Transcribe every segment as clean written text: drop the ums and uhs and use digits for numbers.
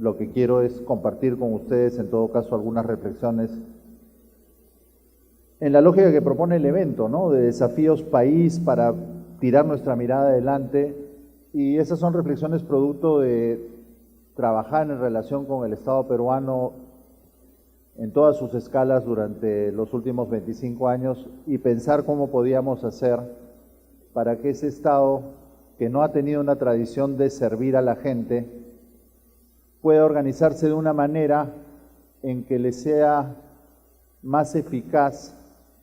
lo que quiero es compartir con ustedes, en todo caso, algunas reflexiones en la lógica que propone el evento, ¿no? De desafíos país para tirar nuestra mirada adelante, y esas son reflexiones producto de trabajar en relación con el Estado peruano en todas sus escalas durante los últimos 25 años y pensar cómo podíamos hacer para que ese Estado, que no ha tenido una tradición de servir a la gente, pueda organizarse de una manera en que le sea más eficaz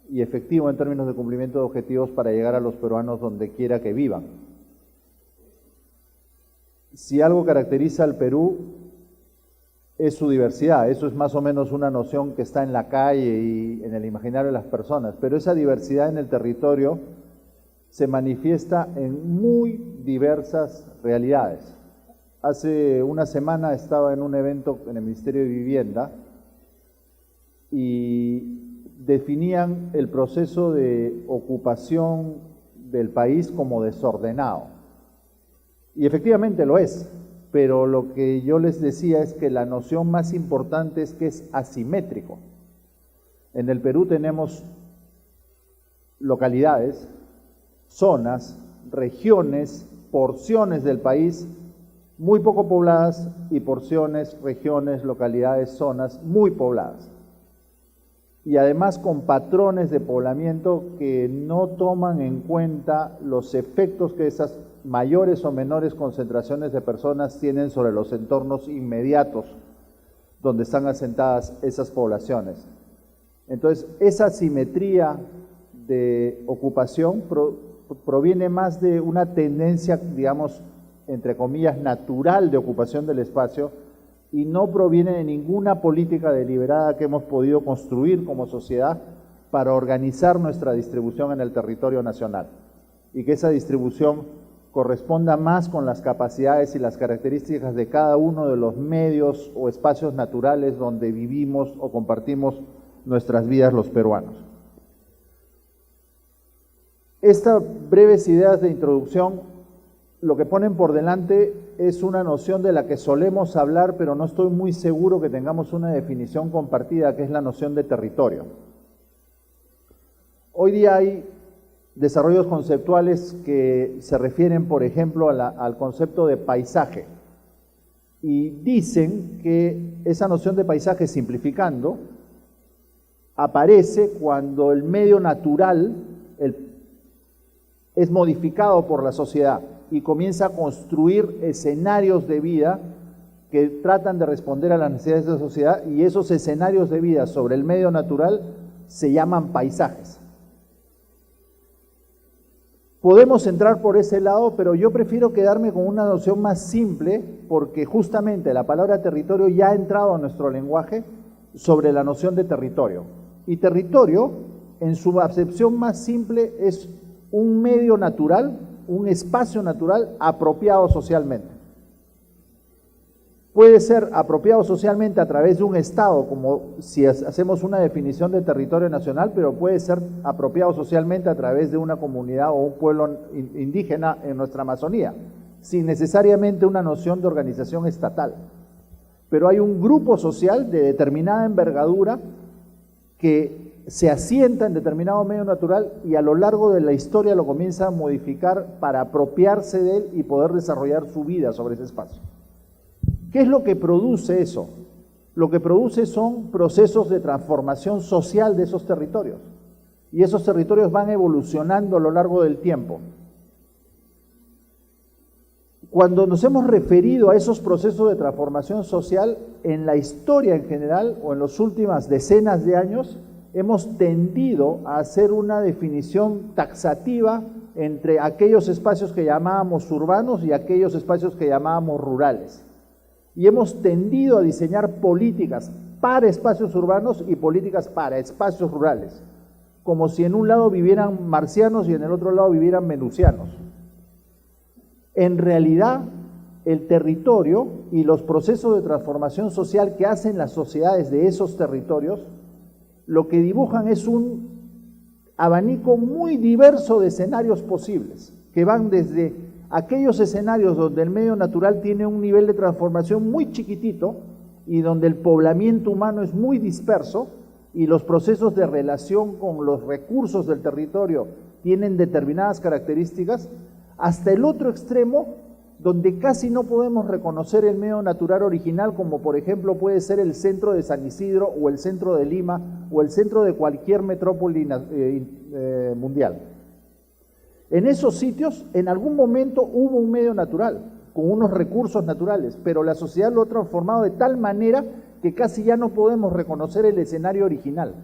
y efectivo en términos de cumplimiento de objetivos para llegar a los peruanos donde quiera que vivan. Si algo caracteriza al Perú es su diversidad, eso es más o menos una noción que está en la calle y en el imaginario de las personas, pero esa diversidad en el territorio se manifiesta en muy diversas realidades. Hace una semana estaba en un evento en el Ministerio de Vivienda y definían el proceso de ocupación del país como desordenado. Y efectivamente lo es, pero lo que yo les decía es que la noción más importante es que es asimétrico. En el Perú tenemos localidades, zonas, regiones, porciones del país muy poco pobladas y porciones, regiones, localidades, zonas muy pobladas. Y además con patrones de poblamiento que no toman en cuenta los efectos que esas mayores o menores concentraciones de personas tienen sobre los entornos inmediatos donde están asentadas esas poblaciones. Entonces, esa asimetría de ocupación proviene más de una tendencia, digamos, entre comillas, natural de ocupación del espacio, y no proviene de ninguna política deliberada que hemos podido construir como sociedad para organizar nuestra distribución en el territorio nacional, y que esa distribución corresponda más con las capacidades y las características de cada uno de los medios o espacios naturales donde vivimos o compartimos nuestras vidas los peruanos. Estas breves ideas de introducción lo que ponen por delante es una noción de la que solemos hablar, pero no estoy muy seguro que tengamos una definición compartida, que es la noción de territorio. Hoy día hay desarrollos conceptuales que se refieren, por ejemplo, al concepto de paisaje, y dicen que esa noción de paisaje, simplificando, aparece cuando el medio natural es modificado por la sociedad y comienza a construir escenarios de vida que tratan de responder a las necesidades de la sociedad, y esos escenarios de vida sobre el medio natural se llaman paisajes. Podemos entrar por ese lado, pero yo prefiero quedarme con una noción más simple, porque justamente la palabra territorio ya ha entrado a nuestro lenguaje sobre la noción de territorio. Y territorio, en su acepción más simple, es un medio natural, un espacio natural apropiado socialmente. Puede ser apropiado socialmente a través de un Estado, como si hacemos una definición de territorio nacional, pero puede ser apropiado socialmente a través de una comunidad o un pueblo indígena en nuestra Amazonía, sin necesariamente una noción de organización estatal. Pero hay un grupo social de determinada envergadura que se asienta en determinado medio natural y a lo largo de la historia lo comienza a modificar para apropiarse de él y poder desarrollar su vida sobre ese espacio. ¿Qué es lo que produce eso? Lo que produce son procesos de transformación social de esos territorios, y esos territorios van evolucionando a lo largo del tiempo. Cuando nos hemos referido a esos procesos de transformación social en la historia en general o en las últimas decenas de años, hemos tendido a hacer una definición taxativa entre aquellos espacios que llamábamos urbanos y aquellos espacios que llamábamos rurales. Y hemos tendido a diseñar políticas para espacios urbanos y políticas para espacios rurales, como si en un lado vivieran marcianos y en el otro lado vivieran venusianos. En realidad, el territorio y los procesos de transformación social que hacen las sociedades de esos territorios, lo que dibujan es un abanico muy diverso de escenarios posibles, que van desde aquellos escenarios donde el medio natural tiene un nivel de transformación muy chiquitito y donde el poblamiento humano es muy disperso y los procesos de relación con los recursos del territorio tienen determinadas características, hasta el otro extremo, donde casi no podemos reconocer el medio natural original, como por ejemplo puede ser el centro de San Isidro o el centro de Lima o el centro de cualquier metrópoli mundial. En esos sitios, en algún momento hubo un medio natural, con unos recursos naturales, pero la sociedad lo ha transformado de tal manera que casi ya no podemos reconocer el escenario original.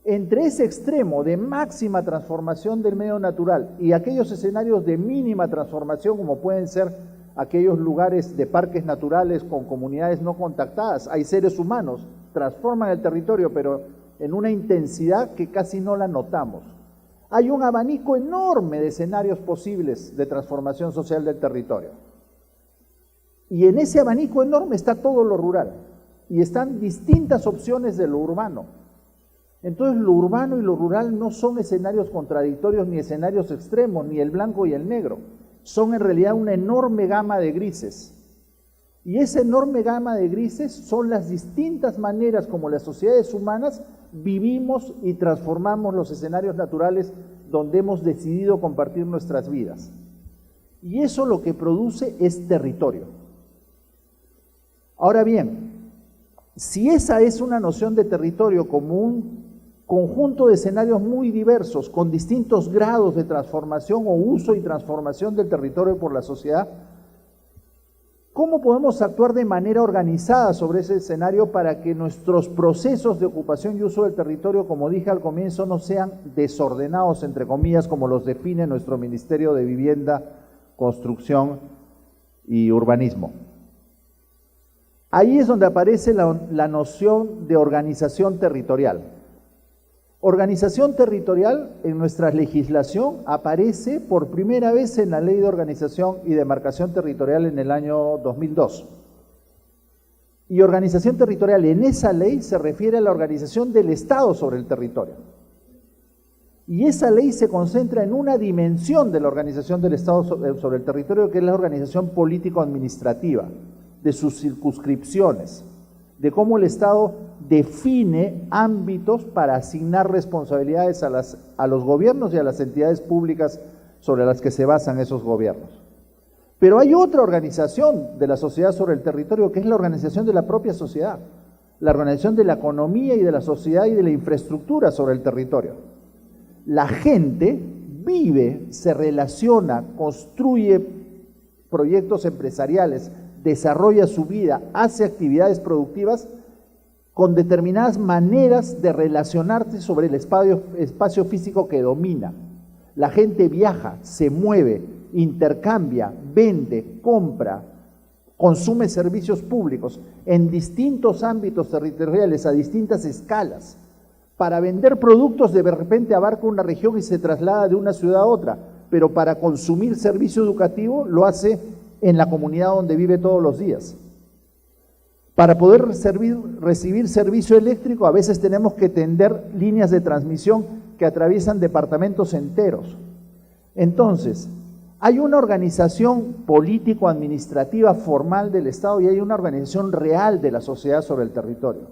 Entre ese extremo de máxima transformación del medio natural y aquellos escenarios de mínima transformación, como pueden ser aquellos lugares de parques naturales con comunidades no contactadas, hay seres humanos, transforman el territorio, pero en una intensidad que casi no la notamos. Hay un abanico enorme de escenarios posibles de transformación social del territorio. Y en ese abanico enorme está todo lo rural, y están distintas opciones de lo urbano. Entonces lo urbano y lo rural no son escenarios contradictorios ni escenarios extremos, ni el blanco y el negro. Son en realidad una enorme gama de grises. Y esa enorme gama de grises son las distintas maneras como las sociedades humanas vivimos y transformamos los escenarios naturales donde hemos decidido compartir nuestras vidas. Y eso lo que produce es territorio. Ahora bien, si esa es una noción de territorio como un conjunto de escenarios muy diversos, con distintos grados de transformación o uso y transformación del territorio por la sociedad, ¿cómo podemos actuar de manera organizada sobre ese escenario para que nuestros procesos de ocupación y uso del territorio, como dije al comienzo, no sean desordenados, entre comillas, como los define nuestro Ministerio de Vivienda, Construcción y Urbanismo? Ahí es donde aparece la noción de organización territorial. Organización territorial en nuestra legislación aparece por primera vez en la Ley de Organización y Demarcación Territorial en el año 2002. Y organización territorial en esa ley se refiere a la organización del Estado sobre el territorio. Y esa ley se concentra en una dimensión de la organización del Estado sobre el territorio, que es la organización político-administrativa, de sus circunscripciones, de cómo el Estado define ámbitos para asignar responsabilidades a los gobiernos y a las entidades públicas sobre las que se basan esos gobiernos. Pero hay otra organización de la sociedad sobre el territorio, que es la organización de la propia sociedad, la organización de la economía y de la sociedad y de la infraestructura sobre el territorio. La gente vive, se relaciona, construye proyectos empresariales, desarrolla su vida, hace actividades productivas con determinadas maneras de relacionarse sobre el espacio físico que domina. La gente viaja, se mueve, intercambia, vende, compra, consume servicios públicos en distintos ámbitos territoriales, a distintas escalas. Para vender productos de repente abarca una región y se traslada de una ciudad a otra, pero para consumir servicio educativo lo hace en la comunidad donde vive todos los días. Para poder recibir servicio eléctrico, a veces tenemos que tender líneas de transmisión que atraviesan departamentos enteros. Entonces, hay una organización político-administrativa formal del Estado y hay una organización real de la sociedad sobre el territorio.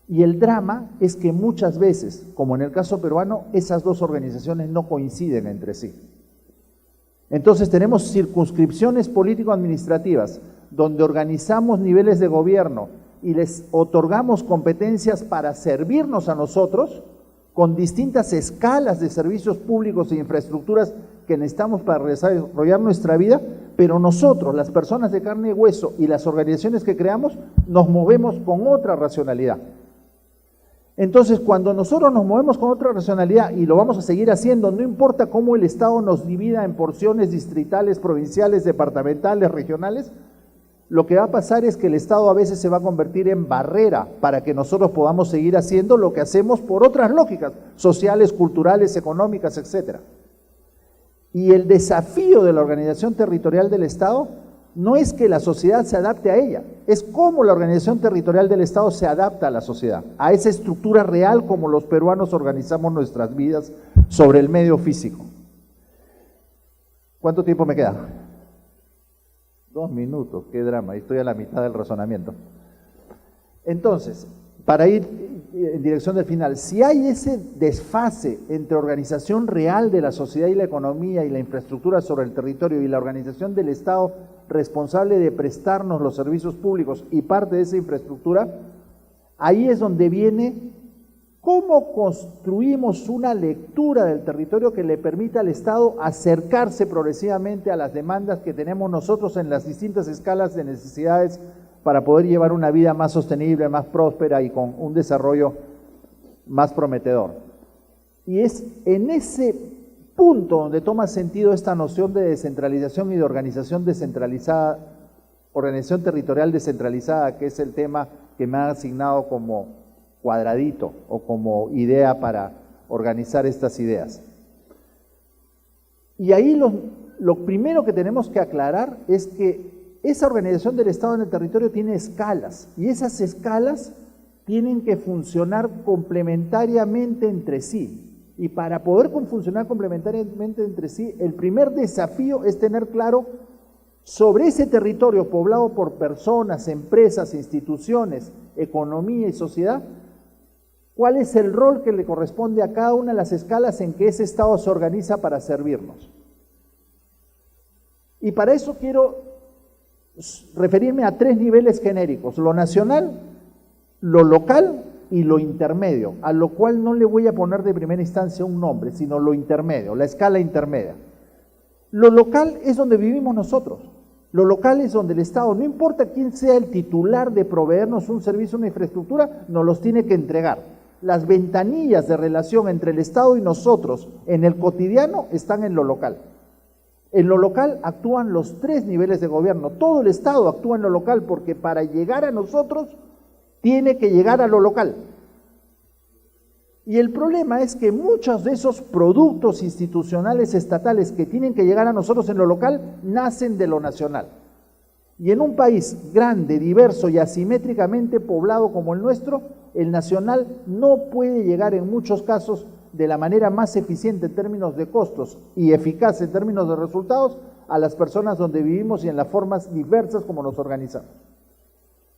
Y el drama es que muchas veces, como en el caso peruano, esas dos organizaciones no coinciden entre sí. Entonces tenemos circunscripciones político-administrativas, donde organizamos niveles de gobierno y les otorgamos competencias para servirnos a nosotros con distintas escalas de servicios públicos e infraestructuras que necesitamos para desarrollar nuestra vida, pero nosotros, las personas de carne y hueso y las organizaciones que creamos, nos movemos con otra racionalidad. Entonces, cuando nosotros nos movemos con otra racionalidad, y lo vamos a seguir haciendo, no importa cómo el Estado nos divida en porciones distritales, provinciales, departamentales, regionales, lo que va a pasar es que el Estado a veces se va a convertir en barrera para que nosotros podamos seguir haciendo lo que hacemos por otras lógicas, sociales, culturales, económicas, etc. Y el desafío de la organización territorial del Estado no es que la sociedad se adapte a ella, es cómo la organización territorial del Estado se adapta a la sociedad, a esa estructura real como los peruanos organizamos nuestras vidas sobre el medio físico. ¿Cuánto tiempo me queda? 2 minutos, qué drama, estoy a la mitad del razonamiento. Entonces, para ir en dirección del final, si hay ese desfase entre organización real de la sociedad y la economía y la infraestructura sobre el territorio y la organización del Estado responsable de prestarnos los servicios públicos y parte de esa infraestructura, ahí es donde viene cómo construimos una lectura del territorio que le permita al Estado acercarse progresivamente a las demandas que tenemos nosotros en las distintas escalas de necesidades para poder llevar una vida más sostenible, más próspera y con un desarrollo más prometedor. Y es en ese punto donde toma sentido esta noción de descentralización y de organización descentralizada, organización territorial descentralizada, que es el tema que me ha asignado como cuadradito o como idea para organizar estas ideas. Y ahí lo primero que tenemos que aclarar es que esa organización del Estado en el territorio tiene escalas, y esas escalas tienen que funcionar complementariamente entre sí. Y para poder funcionar complementariamente entre sí, el primer desafío es tener claro sobre ese territorio poblado por personas, empresas, instituciones, economía y sociedad, cuál es el rol que le corresponde a cada una de las escalas en que ese Estado se organiza para servirnos. Y para eso quiero referirme a 3 niveles genéricos: lo nacional, lo local y lo intermedio, a lo cual no le voy a poner de primera instancia un nombre, sino lo intermedio, la escala intermedia. Lo local es donde vivimos nosotros. Lo local es donde el Estado, no importa quién sea el titular de proveernos un servicio, una infraestructura, nos los tiene que entregar. Las ventanillas de relación entre el Estado y nosotros en el cotidiano están en lo local. En lo local actúan los 3 niveles de gobierno. Todo el Estado actúa en lo local porque para llegar a nosotros tiene que llegar a lo local. Y el problema es que muchos de esos productos institucionales estatales que tienen que llegar a nosotros en lo local nacen de lo nacional. Y en un país grande, diverso y asimétricamente poblado como el nuestro, el nacional no puede llegar en muchos casos de la manera más eficiente en términos de costos y eficaz en términos de resultados a las personas donde vivimos y en las formas diversas como nos organizamos.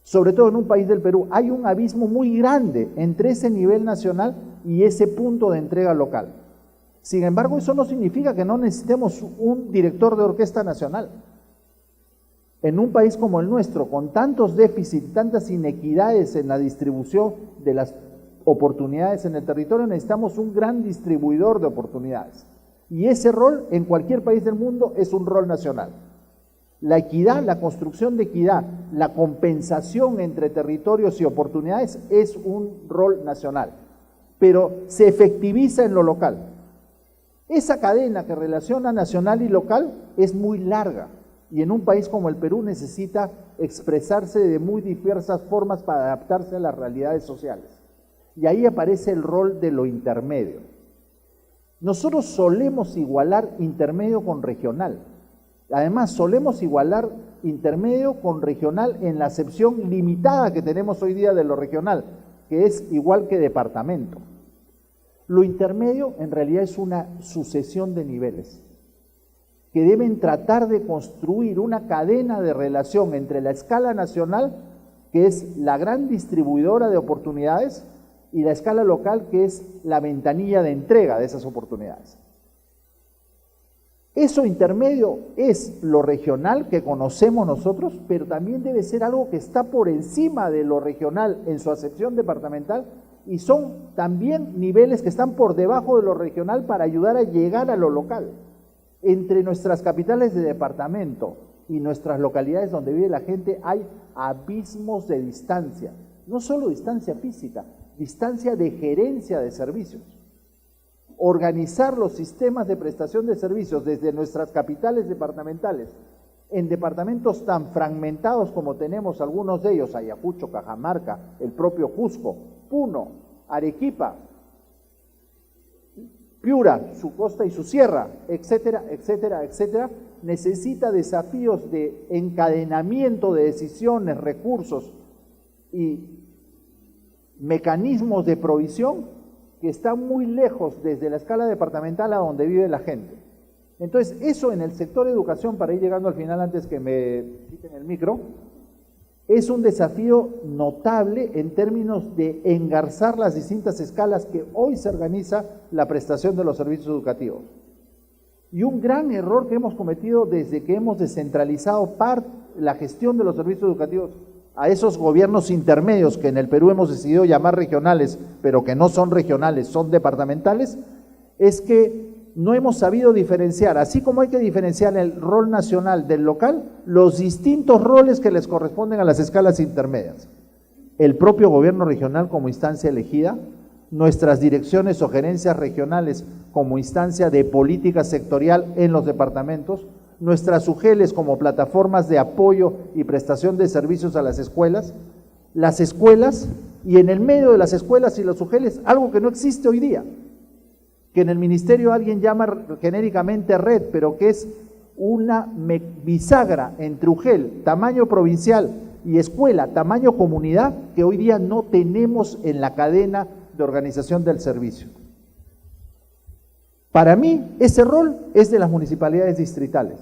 Sobre todo en un país del Perú, hay un abismo muy grande entre ese nivel nacional y ese punto de entrega local. Sin embargo, eso no significa que no necesitemos un director de orquesta nacional. En un país como el nuestro, con tantos déficits, tantas inequidades en la distribución de las oportunidades en el territorio, necesitamos un gran distribuidor de oportunidades. Y ese rol en cualquier país del mundo es un rol nacional. La equidad, la construcción de equidad, la compensación entre territorios y oportunidades es un rol nacional, pero se efectiviza en lo local. Esa cadena que relaciona nacional y local es muy larga y en un país como el Perú necesita expresarse de muy diversas formas para adaptarse a las realidades sociales. Y ahí aparece el rol de lo intermedio. Nosotros solemos igualar intermedio con regional. Además, solemos igualar intermedio con regional en la acepción limitada que tenemos hoy día de lo regional, que es igual que departamento. Lo intermedio en realidad es una sucesión de niveles que deben tratar de construir una cadena de relación entre la escala nacional, que es la gran distribuidora de oportunidades, y la escala local, que es la ventanilla de entrega de esas oportunidades. Eso intermedio es lo regional que conocemos nosotros, pero también debe ser algo que está por encima de lo regional en su acepción departamental, y son también niveles que están por debajo de lo regional para ayudar a llegar a lo local. Entre nuestras capitales de departamento y nuestras localidades donde vive la gente hay abismos de distancia, no solo distancia física, distancia de gerencia de servicios. Organizar los sistemas de prestación de servicios desde nuestras capitales departamentales en departamentos tan fragmentados como tenemos algunos de ellos, Ayacucho, Cajamarca, el propio Cusco, Puno, Arequipa, Piura, su costa y su sierra, etcétera, etcétera, etcétera, necesita desafíos de encadenamiento de decisiones, recursos y mecanismos de provisión que están muy lejos desde la escala departamental a donde vive la gente. Entonces, eso en el sector educación, para ir llegando al final antes que me quiten el micro, es un desafío notable en términos de engarzar las distintas escalas que hoy se organiza la prestación de los servicios educativos. Y un gran error que hemos cometido desde que hemos descentralizado la gestión de los servicios educativos a esos gobiernos intermedios que en el Perú hemos decidido llamar regionales, pero que no son regionales, son departamentales, es que no hemos sabido diferenciar, así como hay que diferenciar el rol nacional del local, los distintos roles que les corresponden a las escalas intermedias. El propio gobierno regional como instancia elegida, nuestras direcciones o gerencias regionales como instancia de política sectorial en los departamentos, nuestras UGELes como plataformas de apoyo y prestación de servicios a las escuelas y en el medio de las escuelas y los UGELes, algo que no existe hoy día, que en el ministerio alguien llama genéricamente red, pero que es una bisagra entre UGEL, tamaño provincial, y escuela, tamaño comunidad, que hoy día no tenemos en la cadena de organización del servicio. Para mí, ese rol es de las municipalidades distritales,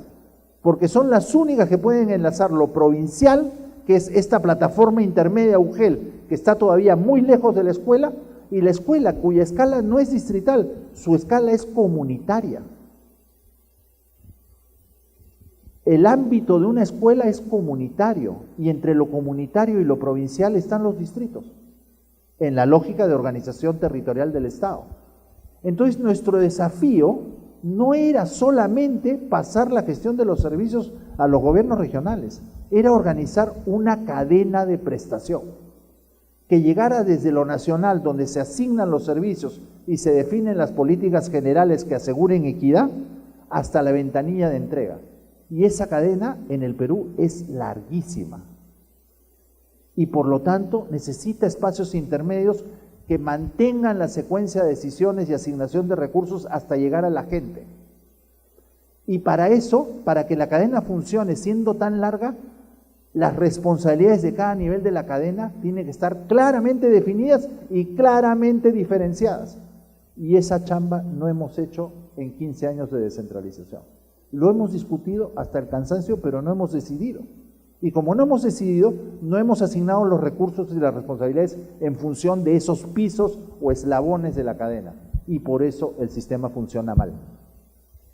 porque son las únicas que pueden enlazar lo provincial, que es esta plataforma intermedia UGEL, que está todavía muy lejos de la escuela, y la escuela cuya escala no es distrital, su escala es comunitaria. El ámbito de una escuela es comunitario, y entre lo comunitario y lo provincial están los distritos, en la lógica de organización territorial del Estado. Entonces, nuestro desafío no era solamente pasar la gestión de los servicios a los gobiernos regionales, era organizar una cadena de prestación que llegara desde lo nacional, donde se asignan los servicios y se definen las políticas generales que aseguren equidad, hasta la ventanilla de entrega. Y esa cadena en el Perú es larguísima. Y por lo tanto necesita espacios intermedios que mantengan la secuencia de decisiones y asignación de recursos hasta llegar a la gente. Y para eso, para que la cadena funcione siendo tan larga, las responsabilidades de cada nivel de la cadena tienen que estar claramente definidas y claramente diferenciadas. Y esa chamba no hemos hecho en 15 años de descentralización. Lo hemos discutido hasta el cansancio, pero no hemos decidido. Y como no hemos decidido, no hemos asignado los recursos y las responsabilidades en función de esos pisos o eslabones de la cadena. Y por eso el sistema funciona mal.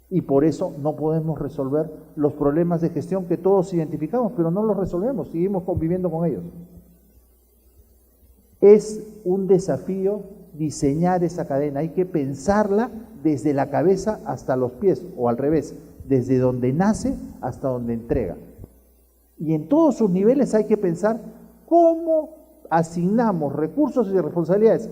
Y por eso no podemos resolver los problemas de gestión que todos identificamos, pero no los resolvemos, seguimos conviviendo con ellos. Es un desafío diseñar esa cadena, hay que pensarla desde la cabeza hasta los pies, o al revés, desde donde nace hasta donde entrega. Y en todos sus niveles hay que pensar cómo asignamos recursos y responsabilidades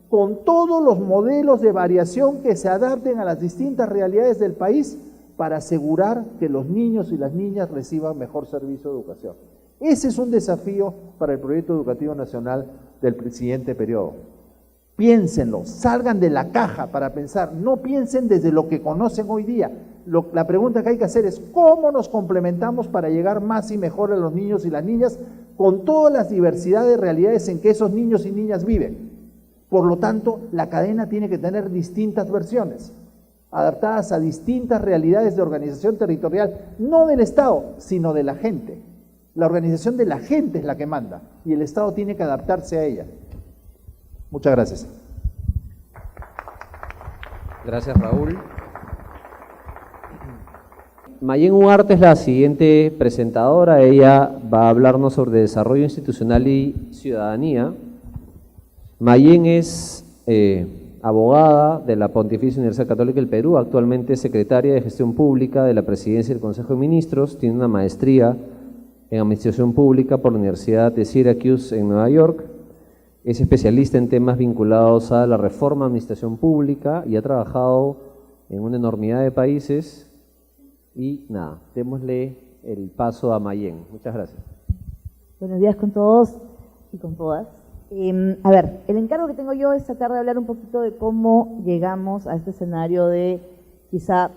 con todos los modelos de variación que se adapten a las distintas realidades del país para asegurar que los niños y las niñas reciban mejor servicio de educación. Ese es un desafío para el proyecto educativo nacional del siguiente periodo. Piénsenlo, salgan de la caja para pensar, no piensen desde lo que conocen hoy día. La pregunta que hay que hacer es cómo nos complementamos para llegar más y mejor a los niños y las niñas con todas las diversidades de realidades en que esos niños y niñas viven. Por lo tanto, la cadena tiene que tener distintas versiones, adaptadas a distintas realidades de organización territorial, no del Estado, sino de la gente. La organización de la gente es la que manda y el Estado tiene que adaptarse a ella. Muchas gracias. Gracias, Raúl. Mayen Ugarte es la siguiente presentadora. Ella va a hablarnos sobre desarrollo institucional y ciudadanía. Mayen es abogada de la Pontificia Universidad Católica del Perú, actualmente es secretaria de Gestión Pública de la Presidencia del Consejo de Ministros, tiene una maestría en Administración Pública por la Universidad de Syracuse en Nueva York, es especialista en temas vinculados a la reforma de Administración Pública y ha trabajado en una enormidad de países. Y nada, démosle el paso a Mayen. Muchas gracias. Buenos días con todos y con todas. A ver, el encargo que tengo yo es tratar de hablar un poquito de cómo llegamos a este escenario de quizá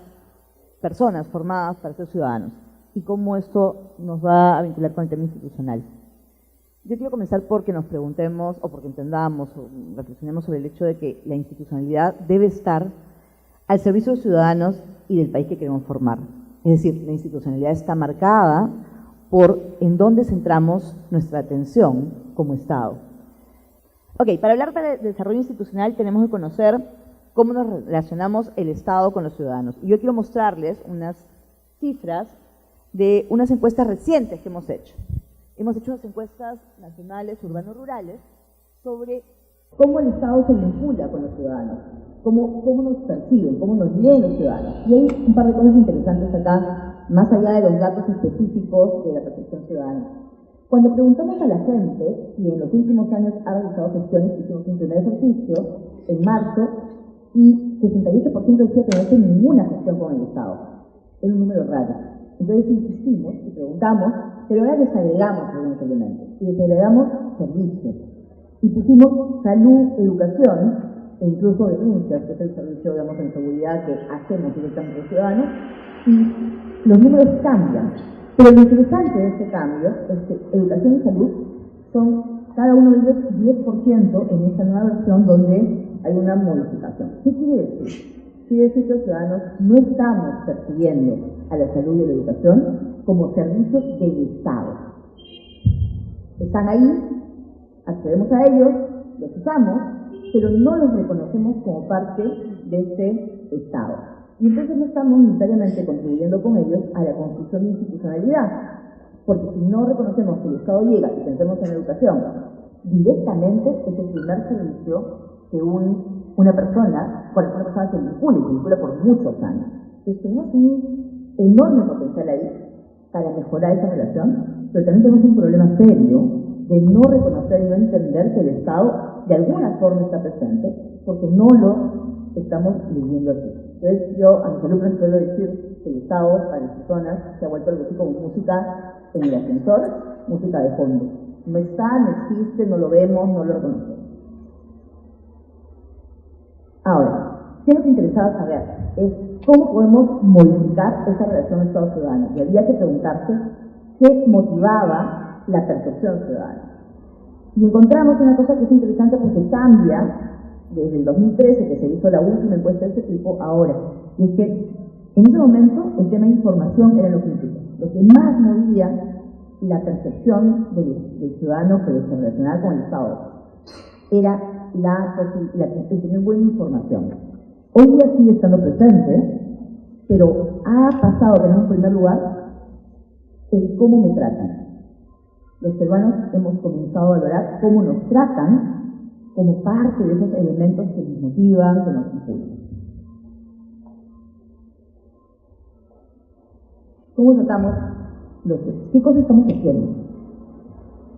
personas formadas para ser ciudadanos y cómo esto nos va a vincular con el tema institucional. Yo quiero comenzar porque nos preguntemos o porque entendamos o reflexionemos sobre el hecho de que la institucionalidad debe estar al servicio de los ciudadanos y del país que queremos formar. Es decir, la institucionalidad está marcada por en dónde centramos nuestra atención como Estado. Ok, para hablar de desarrollo institucional tenemos que conocer cómo nos relacionamos el Estado con los ciudadanos. Y yo quiero mostrarles unas cifras de unas encuestas recientes que hemos hecho. Hemos hecho unas encuestas nacionales, urbanos-rurales, sobre cómo el Estado se vincula con los ciudadanos, cómo nos perciben, cómo nos leen los ciudadanos. Y hay un par de cosas interesantes acá, más allá de los datos específicos de la percepción ciudadana. Cuando preguntamos a la gente si en los últimos años ha realizado gestiones, hicimos un primer ejercicio en marzo, y 68% decía que no hace ninguna gestión con el Estado. Es un número raro. Entonces insistimos y preguntamos, pero ahora les agregamos algunos elementos. Y les agregamos servicios. Y pusimos salud, educación, e incluso denuncias, que es el servicio, digamos, en seguridad que hacemos directamente a los ciudadanos, y los números cambian. Pero lo interesante de este cambio es que educación y salud son cada uno de ellos 10% en esta nueva versión donde hay una modificación. ¿Qué quiere decir? Quiere decir que los ciudadanos no estamos percibiendo a la salud y a la educación como servicios del Estado. Están ahí, accedemos a ellos, los usamos, pero no los reconocemos como parte de este Estado. Y entonces no estamos necesariamente contribuyendo con ellos a la construcción de institucionalidad, porque si no reconocemos que el Estado llega y pensemos en la educación, directamente es el primer servicio que una persona, con la que una persona se vincula por muchos años. Entonces tenemos un enorme potencial ahí para mejorar esa relación, pero también tenemos un problema serio de no reconocer y no entender que el Estado de alguna forma está presente, porque no lo estamos viviendo así. Entonces yo a mis alumnos suelo decir que el Estado para las personas se ha vuelto algo así como música en el ascensor, música de fondo. No está, no existe, no lo vemos, no lo reconocemos. Ahora, ¿qué nos interesaba saber? Es cómo podemos modificar esa relación Estado-ciudadano. Y había que preguntarse qué motivaba la percepción ciudadana. Y encontramos una cosa que es interesante porque cambia desde el 2013, que se hizo la última encuesta de este tipo, ahora. Y es que en ese momento el tema de información era lo principal. Lo que más movía la percepción del ciudadano que se relacionaba con el Estado era el tener buena información. Hoy día sigue estando presente, pero ha pasado a tener en primer lugar el cómo me tratan. Los peruanos hemos comenzado a valorar cómo nos tratan como parte de esos elementos que nos motivan, que nos impulsan. ¿Cómo tratamos los hechos? ¿Qué cosas estamos haciendo?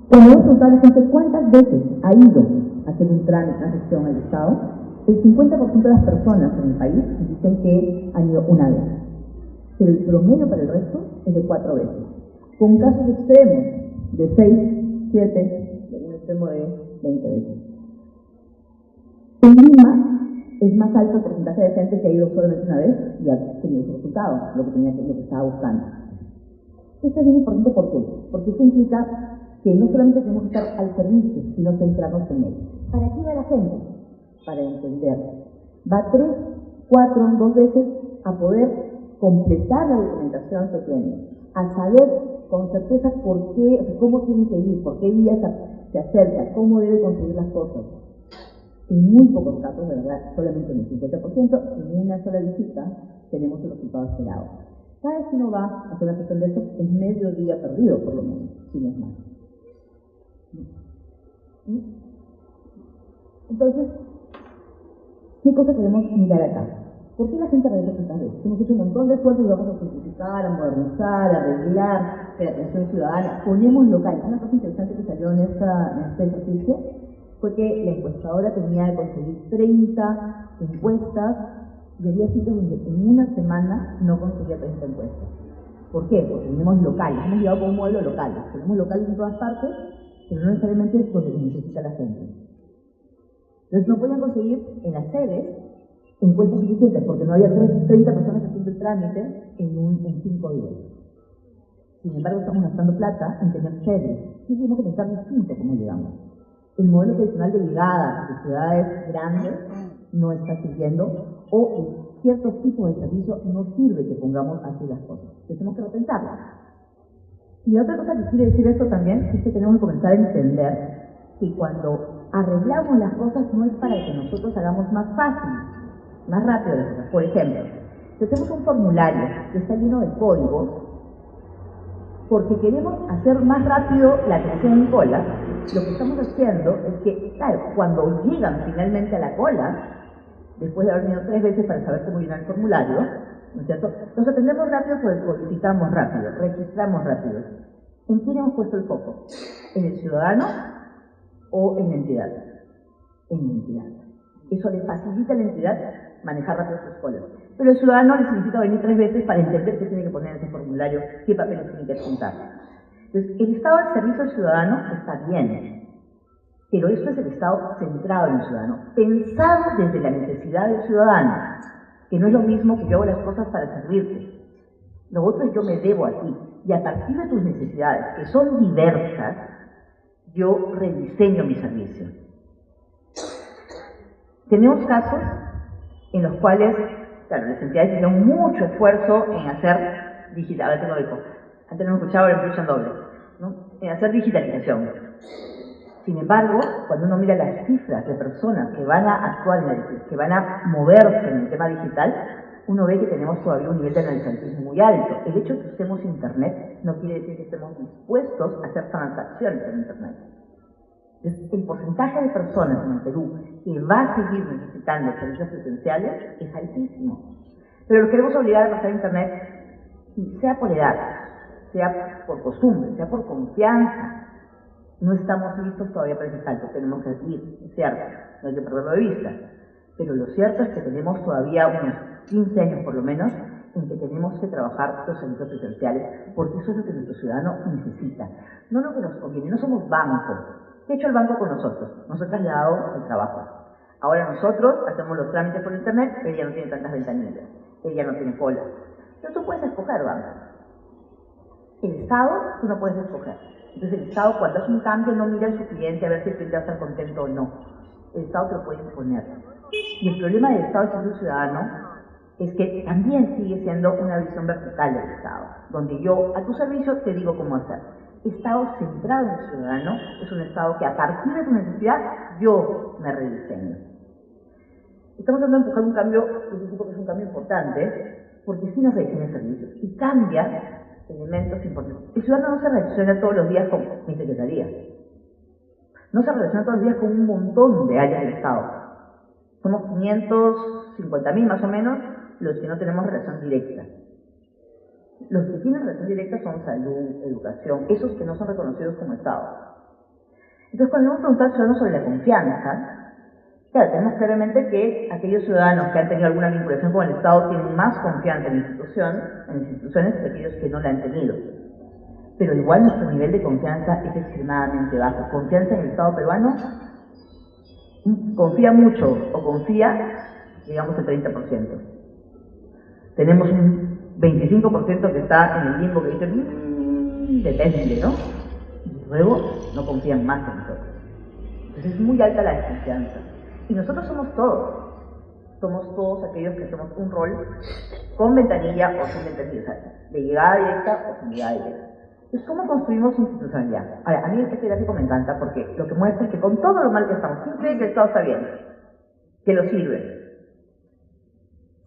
Cuando hemos preguntado a la gente cuántas veces ha ido a hacer un trámite, una gestión al Estado, el 50% de las personas en el país dicen que han ido una vez. Pero el promedio para el resto es de 4 veces. Con casos extremos de 6, 7, de un extremo de 20 veces. En Lima es más alto el porcentaje de gente que ha ido solamente una vez y ha tenido sus resultados, lo que estaba buscando. Esto es bien importante, ¿por qué? Porque eso implica que no solamente tenemos que estar al servicio, sino centrarnos en él. ¿Para qué va la gente? Para entender. Va 3, 4, 2 veces a poder completar la documentación que tiene, a saber con certeza por qué, o sea, cómo tiene que ir, por qué día se acerca, cómo debe conseguir las cosas. En muy pocos casos, de verdad, solamente en el 50%, en una sola visita tenemos el resultado esperado. Cada vez que uno va a hacer una gestión de esto, es medio día perdido, por lo menos, si no es más. Entonces, ¿qué cosa queremos mirar acá? ¿Por qué la gente regresa tantas veces? Hemos hecho un montón de esfuerzos y vamos a simplificar, a modernizar, a arreglar la atención ciudadana. Ponemos locales. Una cosa interesante que salió en este ejercicio fue que la encuestadora tenía que conseguir 30 encuestas y había sitios donde en una semana no conseguía 30 encuestas. ¿Por qué? Porque tenemos locales. Hemos llevado con un modelo local. Tenemos locales en todas partes, pero no necesariamente donde se necesita la gente. Entonces no podían conseguir en las sedes encuestas suficientes porque no había 30 personas haciendo el trámite en 5 días. Sin embargo, estamos gastando plata en tener sedes. Y tenemos que pensar distinto cómo llegamos. El modelo tradicional de llegada de ciudades grandes no está sirviendo, o ciertos tipos de servicios no sirve que pongamos así las cosas. Tenemos que repensarlas. Y otra cosa que quiere decir esto también es que tenemos que comenzar a entender que cuando arreglamos las cosas no es para que nosotros hagamos más fácil, más rápido las cosas. Por ejemplo, si hacemos un formulario que está lleno de códigos, porque queremos hacer más rápido la atención en cola, lo que estamos haciendo es que, claro, cuando llegan finalmente a la cola, después de haber venido 3 veces para saber cómo llenar el formulario, ¿no es cierto?, nos atendemos rápido, pues codificamos rápido, registramos rápido. ¿En quién hemos puesto el foco? ¿En el ciudadano o en la entidad? En la entidad. Eso le facilita a la entidad manejar rápido sus colas. Pero el ciudadano necesita venir 3 veces para entender qué tiene que poner en ese formulario, qué papeles tiene que adjuntar. Entonces, el Estado al servicio del ciudadano está bien, pero esto es el Estado centrado en el ciudadano, pensado desde la necesidad del ciudadano, que no es lo mismo que yo hago las cosas para servirte. Lo otro es yo me debo a ti, y a partir de tus necesidades, que son diversas, yo rediseño mi servicio. Tenemos casos en los cuales, claro, las entidades hicieron mucho esfuerzo en hacer digital, ahora tengo eco, antes no me escuchaba, ahora me escuchan doble, ¿no?, en hacer digitalización. Sin embargo, cuando uno mira las cifras de personas que van a actuar, que van a moverse en el tema digital, uno ve que tenemos todavía un nivel de analfabetismo muy alto. El hecho de que usemos Internet no quiere decir que estemos dispuestos a hacer transacciones en Internet. Entonces, el porcentaje de personas en el Perú que va a seguir necesitando servicios presenciales es altísimo. Pero los queremos obligar a pasar a Internet, sea por edad, sea por costumbre, sea por confianza. No estamos listos todavía para ese salto, tenemos que ir, es cierto, no hay que perderlo de vista. Pero lo cierto es que tenemos todavía unos 15 años por lo menos en que tenemos que trabajar los servicios presenciales, porque eso es lo que nuestro ciudadano necesita. No lo que nos conviene, no somos banco. ¿Qué ha hecho el banco con nosotros? Nos ha trasladado el trabajo. Ahora nosotros hacemos los trámites por Internet, él ya no tiene tantas ventanillas, él ya no tiene cola. Pero tú puedes escoger banco. El Estado, tú no puedes escoger. Entonces el Estado, cuando hace un cambio, no mira a su cliente a ver si el cliente va a estar contento o no. El Estado te lo puede imponer. Y el problema del Estado y del ciudadano es que también sigue siendo una visión vertical del Estado, donde yo a tu servicio te digo cómo hacer. Estado centrado en el ciudadano es un Estado que a partir de tu necesidad yo me rediseño. Estamos tratando de empujar un cambio de ese tipo, que es un cambio importante, porque sí nos rediseña el servicio y cambia elementos importantes. El ciudadano no se relaciona todos los días con mi secretaría, no se relaciona todos los días con un montón de áreas del Estado. Somos 550.000 más o menos los que no tenemos relación directa. Los que tienen relación directa son salud, educación, esos que no son reconocidos como Estado. Entonces, cuando hemos preguntado al ciudadano sobre la confianza, claro, tenemos claramente que aquellos ciudadanos que han tenido alguna vinculación con el Estado tienen más confianza en las instituciones que aquellos que no la han tenido. Pero igual nuestro nivel de confianza es extremadamente bajo. Confianza en el Estado peruano, confía mucho o confía, digamos, el 30%. Tenemos un 25% que está en el limbo, que dice, depende, ¿no? Y luego no confían más en nosotros. Entonces es muy alta la desconfianza. Y nosotros somos todos aquellos que hacemos un rol con ventanilla o sin ventanilla, o sea, de llegada directa o sin llegada directa. Entonces, ¿cómo construimos institucionalidad? Ahora, a mí este gráfico me encanta porque lo que muestra es que con todo lo mal que estamos, ¿quién cree que el Estado está bien? Que lo sirve.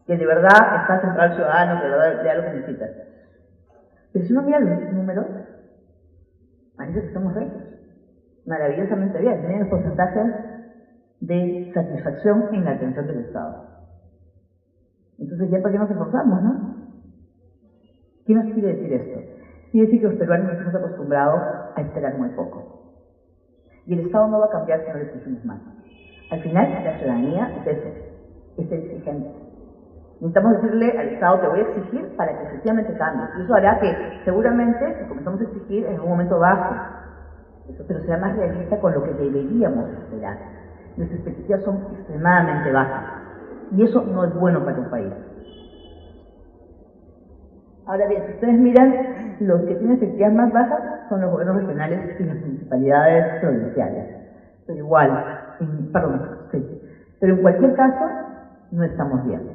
Que de verdad está centrado al ciudadano, que de verdad le da lo que necesita. Pero si uno mira los números, parece que estamos reyes. Maravillosamente bien, tienen los porcentajes de satisfacción en la atención del Estado. Entonces, ¿ya para qué nos esforzamos, no? ¿Qué nos quiere decir esto? Quiere decir que los peruanos nos hemos acostumbrado a esperar muy poco. Y el Estado no va a cambiar si no le exigimos más. Al final, la ciudadanía es eso, es exigente. Necesitamos decirle al Estado, te voy a exigir para que efectivamente cambie. Y eso hará que, seguramente, si comenzamos a exigir, en un momento baje. Pero será más realista con lo que deberíamos esperar. Nuestras expectativas son extremadamente bajas. Y eso no es bueno para un país. Ahora bien, si ustedes miran, los que tienen expectativas más bajas son los gobiernos regionales y las municipalidades provinciales. Pero igual, pero en cualquier caso, no estamos bien.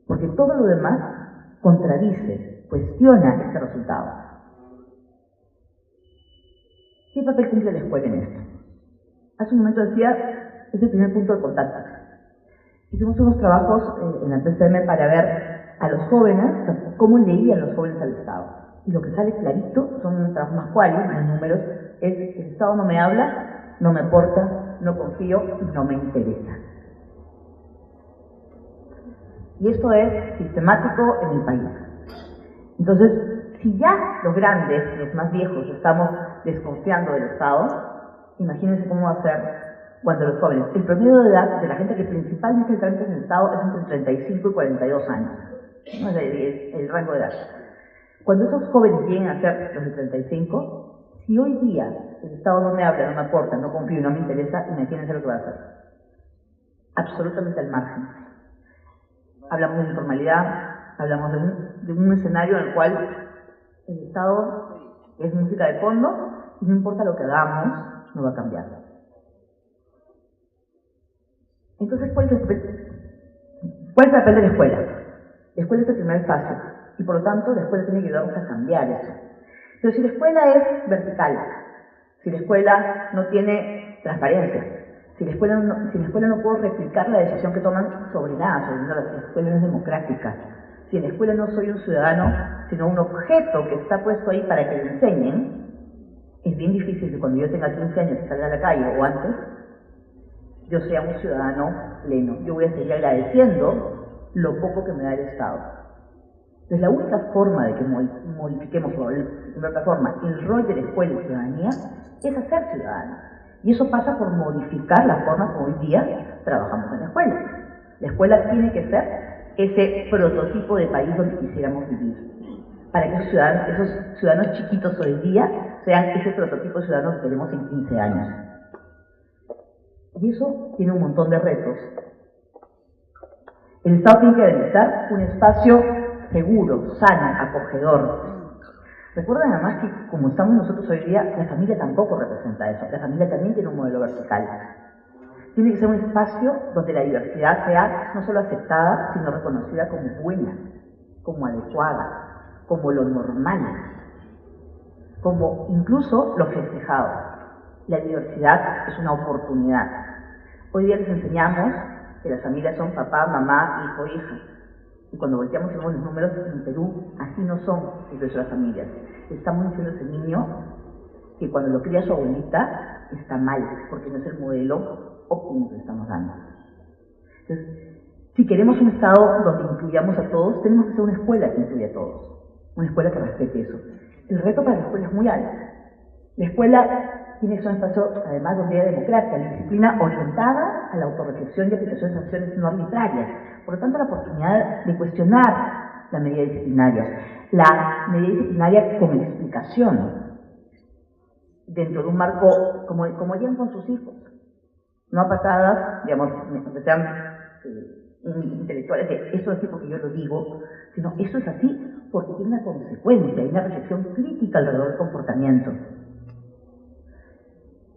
porque todo lo demás contradice, cuestiona este resultado. ¿Qué papel cumple la escuela en esto? Hace un momento decía, es el primer punto de contacto. Hicimos unos trabajos en la PCM para ver a los jóvenes, cómo leían los jóvenes al Estado. Y lo que sale clarito, son unos trabajos más cuales, en números, es el Estado no me habla, no me aporta, no confío y no me interesa. Y esto es sistemático en el país. Entonces, si ya los grandes, los más viejos, estamos desconfiando del Estado, imagínense cómo va a ser cuando los jóvenes. El promedio de edad de la gente que principalmente está en el Estado es entre 35 y 42 años. ¿No? Es el rango de edad. Cuando esos jóvenes lleguen a ser los de 35, si hoy día el Estado no me habla, no me aporta, no confío y no me interesa, imagínense lo que va a hacer. Absolutamente al margen. Hablamos de informalidad, hablamos de un escenario en el cual el Estado es música de fondo y no importa lo que hagamos, no va a cambiar. Entonces, ¿cuál es el papel de la escuela? La escuela es el primer espacio y por lo tanto la escuela tiene que ayudarnos a cambiar eso. Pero si la escuela es vertical, si la escuela no tiene transparencia, si la escuela no puede replicar la decisión que toman sobre nada, si la escuela no es democrática, si en la escuela no soy un ciudadano, sino un objeto que está puesto ahí para que le enseñen, es bien difícil que cuando yo tenga 15 años y salga a la calle o antes, yo sea un ciudadano pleno. Yo voy a seguir agradeciendo lo poco que me da el Estado. Entonces, la única forma de que modifiquemos, o de otra forma, el rol de la escuela y ciudadanía es hacer ciudadanos. Y eso pasa por modificar la forma como hoy día trabajamos en la escuela. La escuela tiene que ser ese prototipo de país donde quisiéramos vivir. Para que esos ciudadanos chiquitos hoy día sean ese prototipo de ciudadanos que tenemos en 15 años. Y eso tiene un montón de retos. El Estado tiene que garantizar un espacio seguro, sano, acogedor. Recuerden además que como estamos nosotros hoy día, la familia tampoco representa eso. La familia también tiene un modelo vertical. Tiene que ser un espacio donde la diversidad sea no solo aceptada, sino reconocida como buena, como adecuada, como lo normal, como incluso lo festejado. La diversidad es una oportunidad. Hoy día les enseñamos que las familias son papá, mamá, hijo, hija. Y cuando volteamos y vemos los números en Perú, así no son el resto de las familias. Estamos diciendo a ese niño que cuando lo cría su abuelita está mal, porque no es el modelo óptimo que estamos dando. Entonces, si queremos un Estado donde incluyamos a todos, tenemos que ser una escuela que incluya a todos. Una escuela que respete eso. El reto para la escuela es muy alto. La escuela tiene que ser un espacio, además, donde haya democracia, la disciplina orientada a la autorreflexión y aplicación de sanciones no arbitrarias. Por lo tanto, la oportunidad de cuestionar la medida disciplinaria. La medida disciplinaria con explicación, dentro de un marco, como harían con sus hijos. No a patadas, digamos, que sean intelectuales de eso es así porque yo lo digo, sino eso es así porque tiene una consecuencia, hay una reflexión crítica alrededor del comportamiento.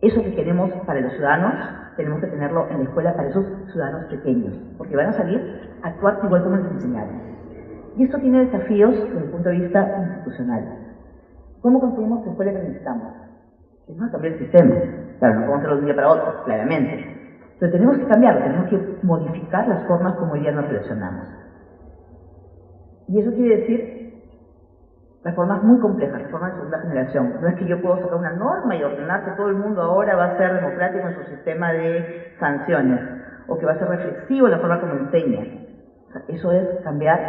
Eso que queremos para los ciudadanos, tenemos que tenerlo en la escuela para esos ciudadanos pequeños, porque van a salir a actuar igual como les enseñaron. Y esto tiene desafíos desde el punto de vista institucional. ¿Cómo conseguimos la escuela que necesitamos? Tenemos que cambiar el sistema. Claro, no podemos hacerlo de un día para otro, claramente. Pero tenemos que cambiarlo, tenemos que modificar las formas como hoy día nos relacionamos. Y eso quiere decir reformas muy complejas, reformas de segunda generación. No es que yo puedo sacar una norma y ordenar que todo el mundo ahora va a ser democrático en su sistema de sanciones, o que va a ser reflexivo en la forma como enseña. O sea, eso es cambiar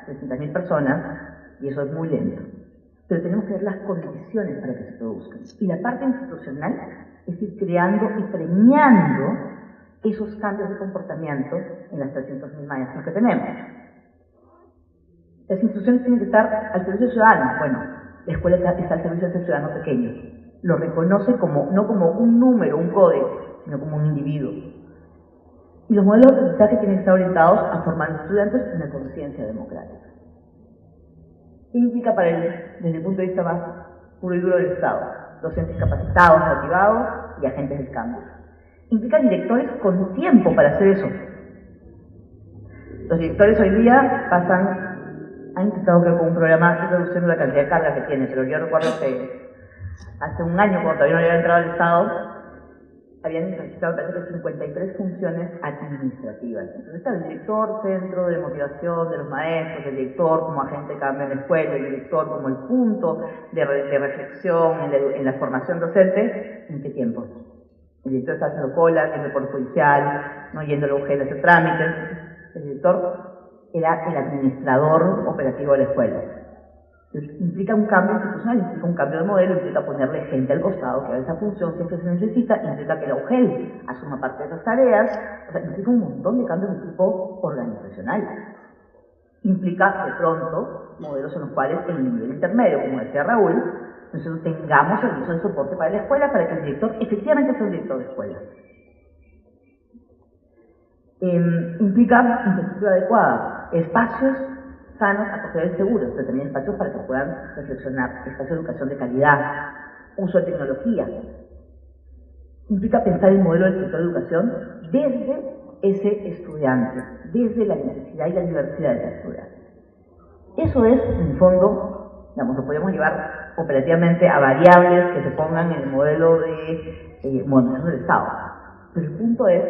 300.000 personas, y eso es muy lento. Pero tenemos que ver las condiciones para que se produzcan. Y la parte institucional es ir creando y premiando esos cambios de comportamiento en las 300.000 maestros que tenemos. Las instituciones tienen que estar al servicio del ciudadano. Bueno, la escuela está al servicio de ese ciudadano pequeño. Lo reconoce como, no como un número, un código, sino como un individuo. Y los modelos de aprendizaje tienen que estar orientados a formar estudiantes en la conciencia democrática. ¿Qué implica desde el punto de vista más puro y duro del Estado? Docentes capacitados, motivados y agentes del cambio. Implica directores con tiempo para hacer eso. Los directores hoy día han intentado creo con un programa ir reduciendo la cantidad de carga que tiene, pero yo recuerdo que hace un año, cuando todavía no había entrado al Estado, habían necesitado parece que 53 funciones administrativas. Entonces está el director, centro de motivación de los maestros, el director como agente de cambio en la escuela, el director como el punto de reflexión en la formación docente. ¿En qué tiempo? El director está haciendo cola, yendo por judicial, no yendo a la UGEL a hacer trámites. El director era el administrador operativo de la escuela. Entonces, implica un cambio institucional, implica un cambio de modelo, implica ponerle gente al costado que haga esa función siempre se necesita, implica que la UGEL asuma parte de esas tareas, o sea, implica un montón de cambios de tipo organizacional. Implica, de pronto, modelos en los cuales en el nivel intermedio, como decía Raúl, nosotros tengamos servicios de soporte para la escuela, para que el director efectivamente sea un director de escuela. Implica infraestructura adecuada, espacios sanos, acogedores y seguros, pero también espacios para que puedan reflexionar, espacios de educación de calidad, uso de tecnología. Implica pensar el modelo del sector de educación desde ese estudiante, desde la necesidad y la diversidad de ese estudiante. Eso es, en el fondo, digamos, lo podemos llevar operativamente a variables que se pongan en el modelo de modernización del Estado. Pero el punto es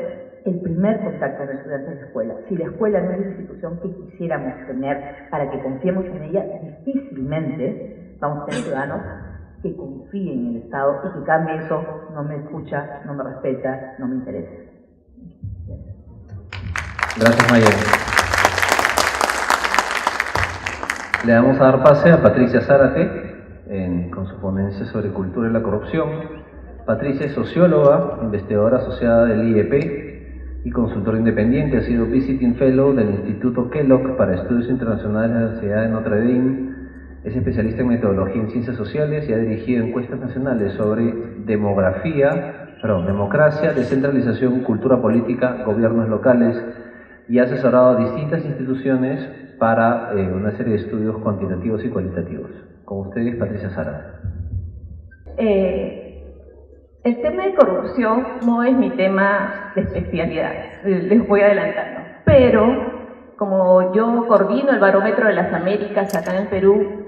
el primer contacto de los estudiantes de la escuela. Si la escuela no es la institución que quisiéramos tener para que confiemos en ella, difícilmente vamos a tener ciudadanos que confíen en el Estado y que cambie eso, no me escucha, no me respeta, no me interesa. Gracias, Mayen. Le vamos a dar pase a Patricia Zárate con su ponencia sobre cultura y la corrupción. Patricia es socióloga, investigadora asociada del IEP y consultora independiente. Ha sido Visiting Fellow del Instituto Kellogg para Estudios Internacionales de la Universidad de Notre Dame. Es especialista en metodología en ciencias sociales y ha dirigido encuestas nacionales sobre democracia, descentralización, cultura política, gobiernos locales, y ha asesorado a distintas instituciones para una serie de estudios cuantitativos y cualitativos. Con ustedes, Patricia Zárate. El tema de corrupción no es mi tema de especialidad, les voy adelantando. Pero, como yo coordino el Barómetro de las Américas acá en el Perú,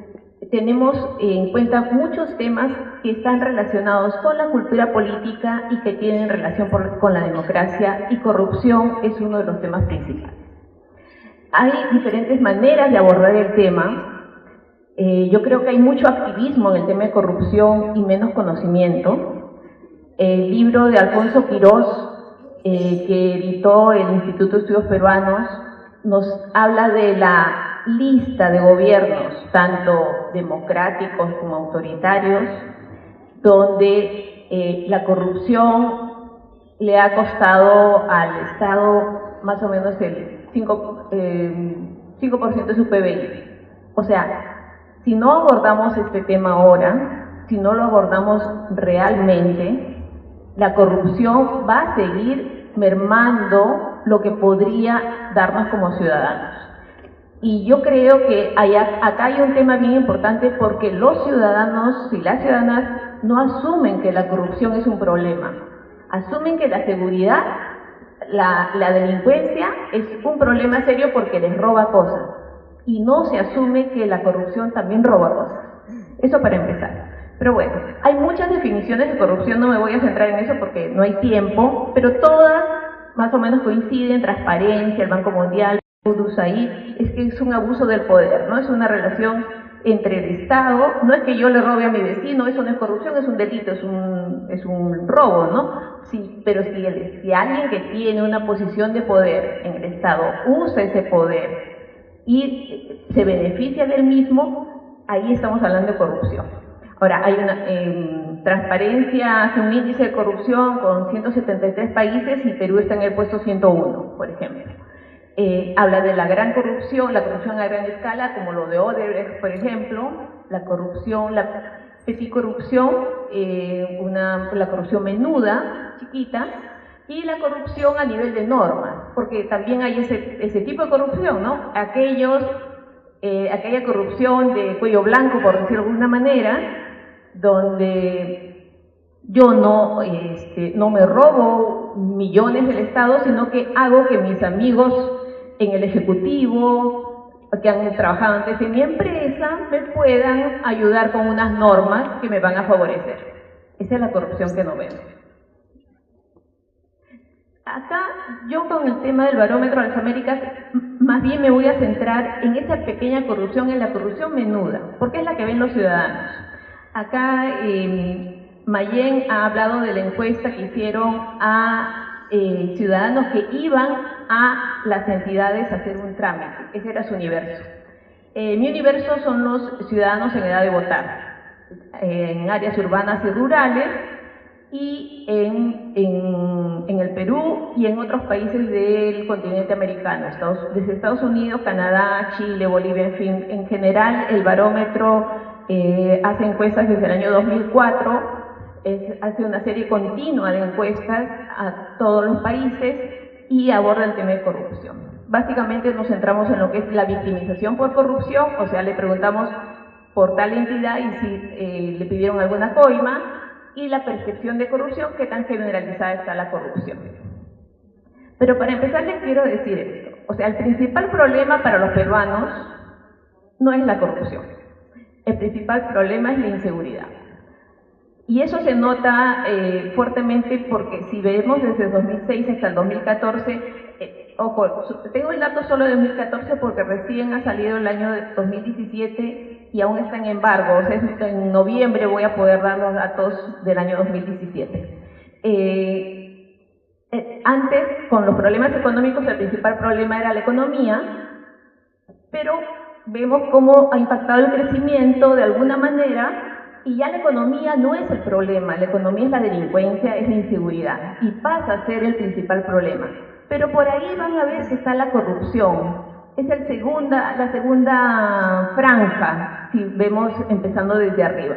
tenemos en cuenta muchos temas que están relacionados con la cultura política y que tienen relación con la democracia, y corrupción es uno de los temas principales. Hay diferentes maneras de abordar el tema. Yo creo que hay mucho activismo en el tema de corrupción y menos conocimiento. El libro de Alfonso Quirós, que editó el Instituto de Estudios Peruanos, nos habla de la lista de gobiernos, tanto democráticos como autoritarios, donde la corrupción le ha costado al Estado más o menos el 5% de su PBI. O sea, si no abordamos este tema ahora, si no lo abordamos realmente, la corrupción va a seguir mermando lo que podría darnos como ciudadanos. Y yo creo que acá hay un tema bien importante, porque los ciudadanos y las ciudadanas no asumen que la corrupción es un problema. Asumen que la seguridad, la delincuencia es un problema serio porque les roba cosas. Y no se asume que la corrupción también roba cosas. Eso para empezar. Pero bueno, hay muchas definiciones de corrupción, no me voy a centrar en eso porque no hay tiempo, pero todas más o menos coinciden: transparencia, el Banco Mundial, USAID, es que es un abuso del poder, ¿no? Es una relación entre el Estado, no es que yo le robe a mi vecino, eso no es corrupción, es un delito, es un robo, ¿no? Sí, pero si alguien que tiene una posición de poder en el Estado usa ese poder y se beneficia del mismo, ahí estamos hablando de corrupción. Ahora, hay una Transparencia hace un índice de corrupción con 173 países y Perú está en el puesto 101, por ejemplo. Habla de la gran corrupción, la corrupción a gran escala, como lo de Odebrecht, por ejemplo, la corrupción, la pesicorrupción, la corrupción menuda, chiquita, y la corrupción a nivel de normas, porque también hay ese tipo de corrupción, ¿no? Aquella corrupción de cuello blanco, por decirlo de alguna manera, donde yo no me robo millones del Estado, sino que hago que mis amigos en el ejecutivo, que han trabajado antes en mi empresa, me puedan ayudar con unas normas que me van a favorecer. Esa es la corrupción que no vemos. Acá, yo con el tema del barómetro de las Américas, más bien me voy a centrar en esa pequeña corrupción, en la corrupción menuda, porque es la que ven los ciudadanos. Acá, Mayén ha hablado de la encuesta que hicieron a ciudadanos que iban a las entidades a hacer un trámite. Ese era su universo. Mi universo son los ciudadanos en edad de votar, en áreas urbanas y rurales, y en el Perú y en otros países del continente americano, desde Estados Unidos, Canadá, Chile, Bolivia, en fin. En general, el barómetro hace encuestas desde el año 2004, hace una serie continua de encuestas a todos los países y aborda el tema de corrupción. Básicamente nos centramos en lo que es la victimización por corrupción, o sea, le preguntamos por tal entidad y si le pidieron alguna coima, y la percepción de corrupción, qué tan generalizada está la corrupción. Pero para empezar les quiero decir esto, o sea, el principal problema para los peruanos no es la corrupción, el principal problema es la inseguridad. Y eso se nota fuertemente porque si vemos desde el 2006 hasta el 2014, ojo, tengo el dato solo de 2014 porque recién ha salido el año de 2017 y aún está en embargo, o sea, en noviembre voy a poder dar los datos del año 2017. Antes, con los problemas económicos, el principal problema era la economía, pero vemos cómo ha impactado el crecimiento de alguna manera, y ya la economía no es el problema, la economía es la delincuencia, es la inseguridad, y pasa a ser el principal problema. Pero por ahí van a ver que está la corrupción, es la segunda franja, si vemos empezando desde arriba.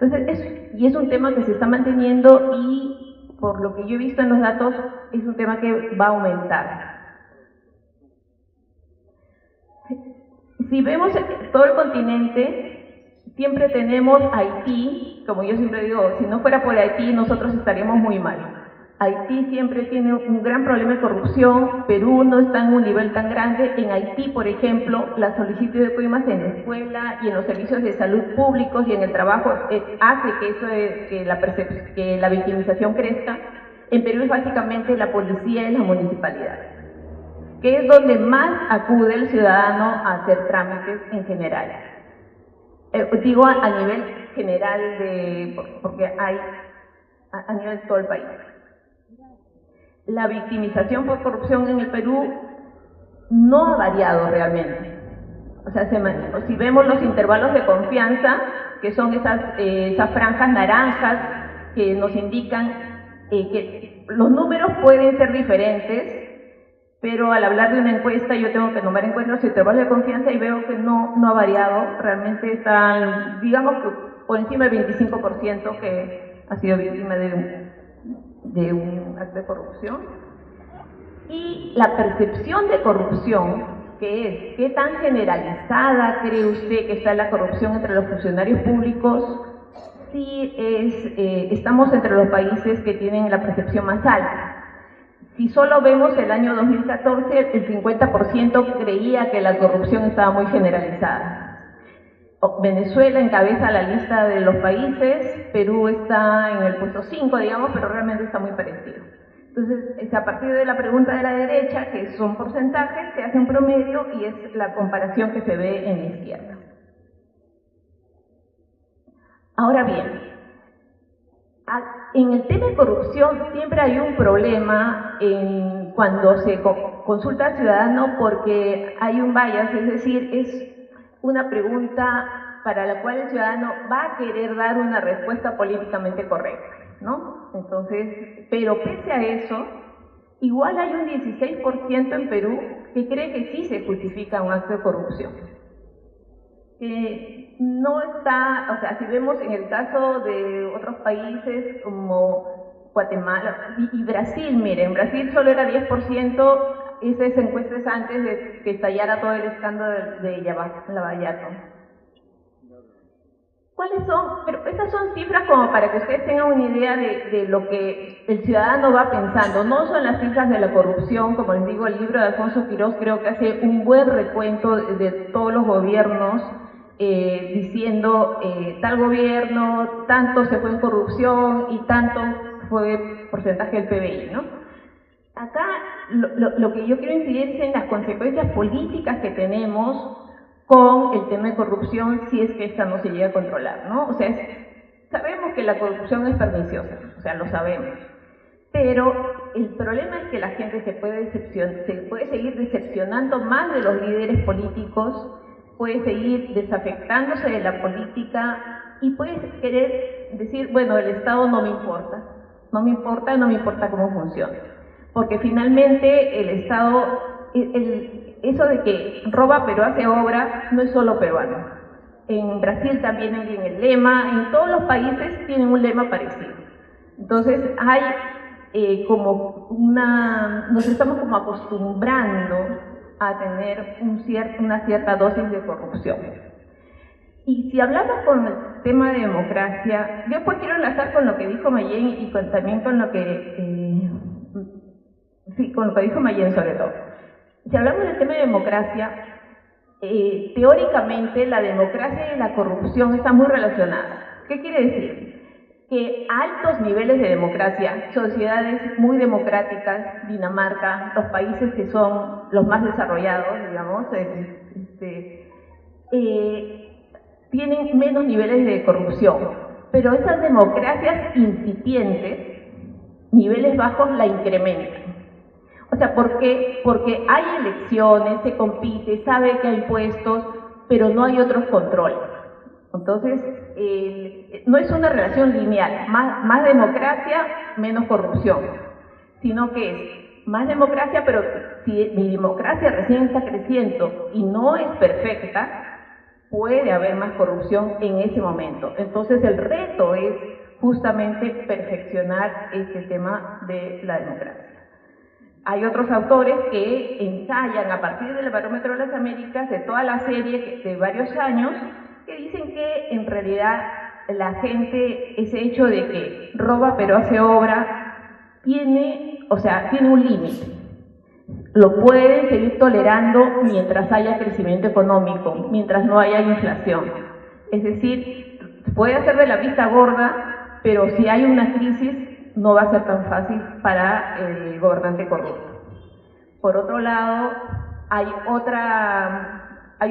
Entonces, es un tema que se está manteniendo y, por lo que yo he visto en los datos, es un tema que va a aumentar. Si vemos todo el continente, siempre tenemos Haití, como yo siempre digo, si no fuera por Haití nosotros estaríamos muy mal. Haití siempre tiene un gran problema de corrupción, Perú no está en un nivel tan grande. En Haití, por ejemplo, la solicitud de coimas en la escuela y en los servicios de salud públicos y en el trabajo hace que la victimización crezca. En Perú es básicamente la policía y la municipalidad, que es donde más acude el ciudadano a hacer trámites en general. Digo a nivel general, porque hay a nivel de todo el país. La victimización por corrupción en el Perú no ha variado realmente. O sea, si vemos los intervalos de confianza, que son esas franjas naranjas que nos indican que los números pueden ser diferentes, pero al hablar de una encuesta yo tengo que tomar en cuenta los intervalos de confianza y veo que no ha variado. Realmente están, digamos que por encima del 25% que ha sido víctima de un acto de corrupción. Y la percepción de corrupción, que es qué tan generalizada cree usted que está la corrupción entre los funcionarios públicos, sí estamos entre los países que tienen la percepción más alta. Si solo vemos el año 2014, el 50% creía que la corrupción estaba muy generalizada. Venezuela encabeza la lista de los países, Perú está en el puesto 5, digamos, pero realmente está muy parecido. Entonces, a partir de la pregunta de la derecha, que son porcentajes, se hace un promedio y es la comparación que se ve en la izquierda. Ahora bien, en el tema de corrupción siempre hay un problema cuando se consulta al ciudadano porque hay un bias, es decir, es una pregunta para la cual el ciudadano va a querer dar una respuesta políticamente correcta, ¿no? Entonces, pero pese a eso, igual hay un 16% en Perú que cree que sí se justifica un acto de corrupción. No está, o sea, si vemos en el caso de otros países como Guatemala y Brasil, miren, Brasil solo era 10%, esas encuestas antes de que estallara todo el escándalo de Lavallato. ¿Cuáles son? Pero estas son cifras como para que ustedes tengan una idea de lo que el ciudadano va pensando. No son las cifras de la corrupción, como les digo, el libro de Alfonso Quirós creo que hace un buen recuento de todos los gobiernos, diciendo tal gobierno, tanto se fue en corrupción y tanto fue porcentaje del PBI, ¿no? Acá lo que yo quiero incidir es en las consecuencias políticas que tenemos con el tema de corrupción si es que esta no se llega a controlar, ¿no? O sea, sabemos que la corrupción es perniciosa, o sea, lo sabemos, pero el problema es que la gente se puede seguir decepcionando más de los líderes políticos, puede seguir desafectándose de la política y puede querer decir, bueno, el Estado no me importa cómo funciona, porque finalmente el Estado, eso de que roba pero hace obra no es solo peruano. En Brasil también hay el lema, en todos los países tienen un lema parecido. Entonces hay nos estamos como acostumbrando a tener una cierta dosis de corrupción. Y si hablamos con el tema de democracia, yo pues quiero enlazar con lo que dijo Mayén y también con lo que dijo Mayén sobre todo. Si hablamos del tema de democracia, teóricamente la democracia y la corrupción están muy relacionadas. ¿Qué quiere decir? Que a altos niveles de democracia, sociedades muy democráticas, Dinamarca, los países que son los más desarrollados, digamos, tienen menos niveles de corrupción. Pero esas democracias incipientes, niveles bajos, la incrementan. O sea, ¿por qué? Porque hay elecciones, se compite, sabe que hay puestos, pero no hay otros controles. Entonces, no es una relación lineal, más democracia, menos corrupción, sino que es más democracia, pero si mi democracia recién está creciendo y no es perfecta, puede haber más corrupción en ese momento. Entonces, el reto es justamente perfeccionar este tema de la democracia. Hay otros autores que ensayan a partir del Barómetro de las Américas, de toda la serie de varios años, que dicen que en realidad la gente, ese hecho de que roba pero hace obra, tiene un límite. Lo pueden seguir tolerando mientras haya crecimiento económico, mientras no haya inflación. Es decir, puede hacer de la vista gorda, pero si hay una crisis, no va a ser tan fácil para el gobernante corrupto. Por otro lado, hay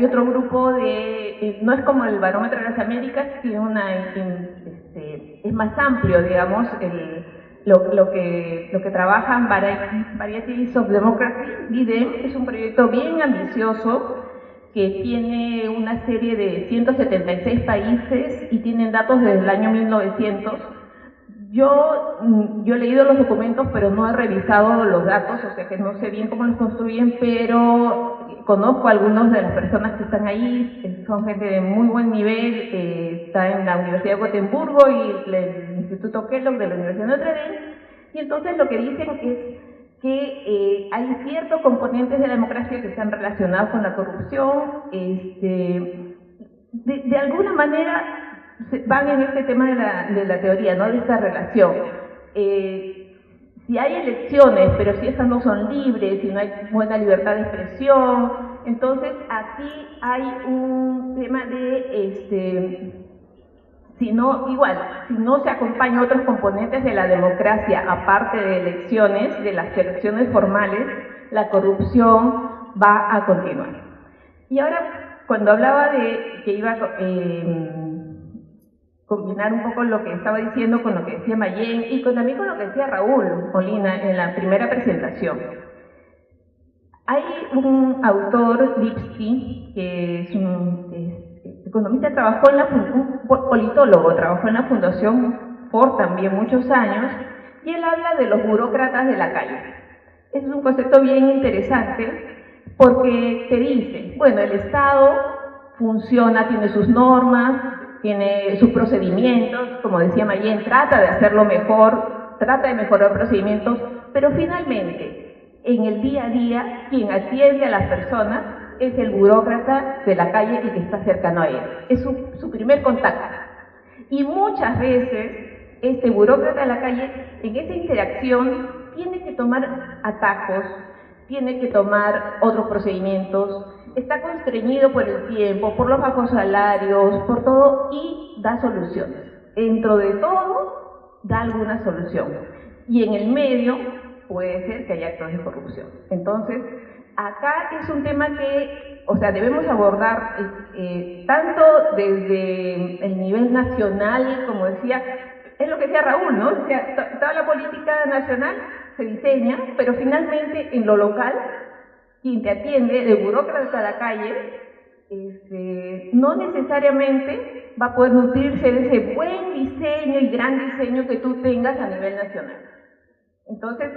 otro grupo no es como el Barómetro de las Américas, sino es más amplio, digamos, lo que trabajan Varieties of Democracy, VIDEM, es un proyecto bien ambicioso que tiene una serie de 176 países y tienen datos desde el año 1900. Yo he leído los documentos, pero no he revisado los datos, o sea que no sé bien cómo los construyen, pero conozco a algunas de las personas que están ahí, son gente de muy buen nivel, está en la Universidad de Gotemburgo y el Instituto Kellogg de la Universidad de Notre Dame, y entonces lo que dicen es que hay ciertos componentes de la democracia que están relacionados con la corrupción, de alguna manera van en este tema de la teoría, ¿no? De esta relación. Si hay elecciones, pero si estas no son libres, si no hay buena libertad de expresión, entonces aquí hay un tema de, si no se acompañan otros componentes de la democracia, aparte de elecciones, de las elecciones formales, la corrupción va a continuar. Y ahora, cuando hablaba de que iba a combinar un poco lo que estaba diciendo con lo que decía Mayén y también con lo que decía Raúl Molina en la primera presentación. Hay un autor, Lipsky, que es un economista, un politólogo, trabajó en la Fundación Ford también muchos años, y él habla de los burócratas de la calle. Es un concepto bien interesante porque te dice, bueno, el Estado funciona, tiene sus normas, tiene sus procedimientos, como decía Mayén, trata de hacerlo mejor, trata de mejorar procedimientos, pero finalmente, en el día a día, quien atiende a las personas es el burócrata de la calle y que está cercano a él. Es su primer contacto. Y muchas veces este burócrata de la calle, en esa interacción, tiene que tomar atajos, tiene que tomar otros procedimientos, está constreñido por el tiempo, por los bajos salarios, por todo, y da soluciones. Dentro de todo, da alguna solución. Y en el medio puede ser que haya actos de corrupción. Entonces, acá es un tema que, o sea, debemos abordar tanto desde el nivel nacional, como decía, es lo que decía Raúl, ¿no? O sea, toda la política nacional se diseña, pero finalmente en lo local, quien te atiende, de burócrata a la calle, no necesariamente va a poder nutrirse de ese buen diseño y gran diseño que tú tengas a nivel nacional. Entonces,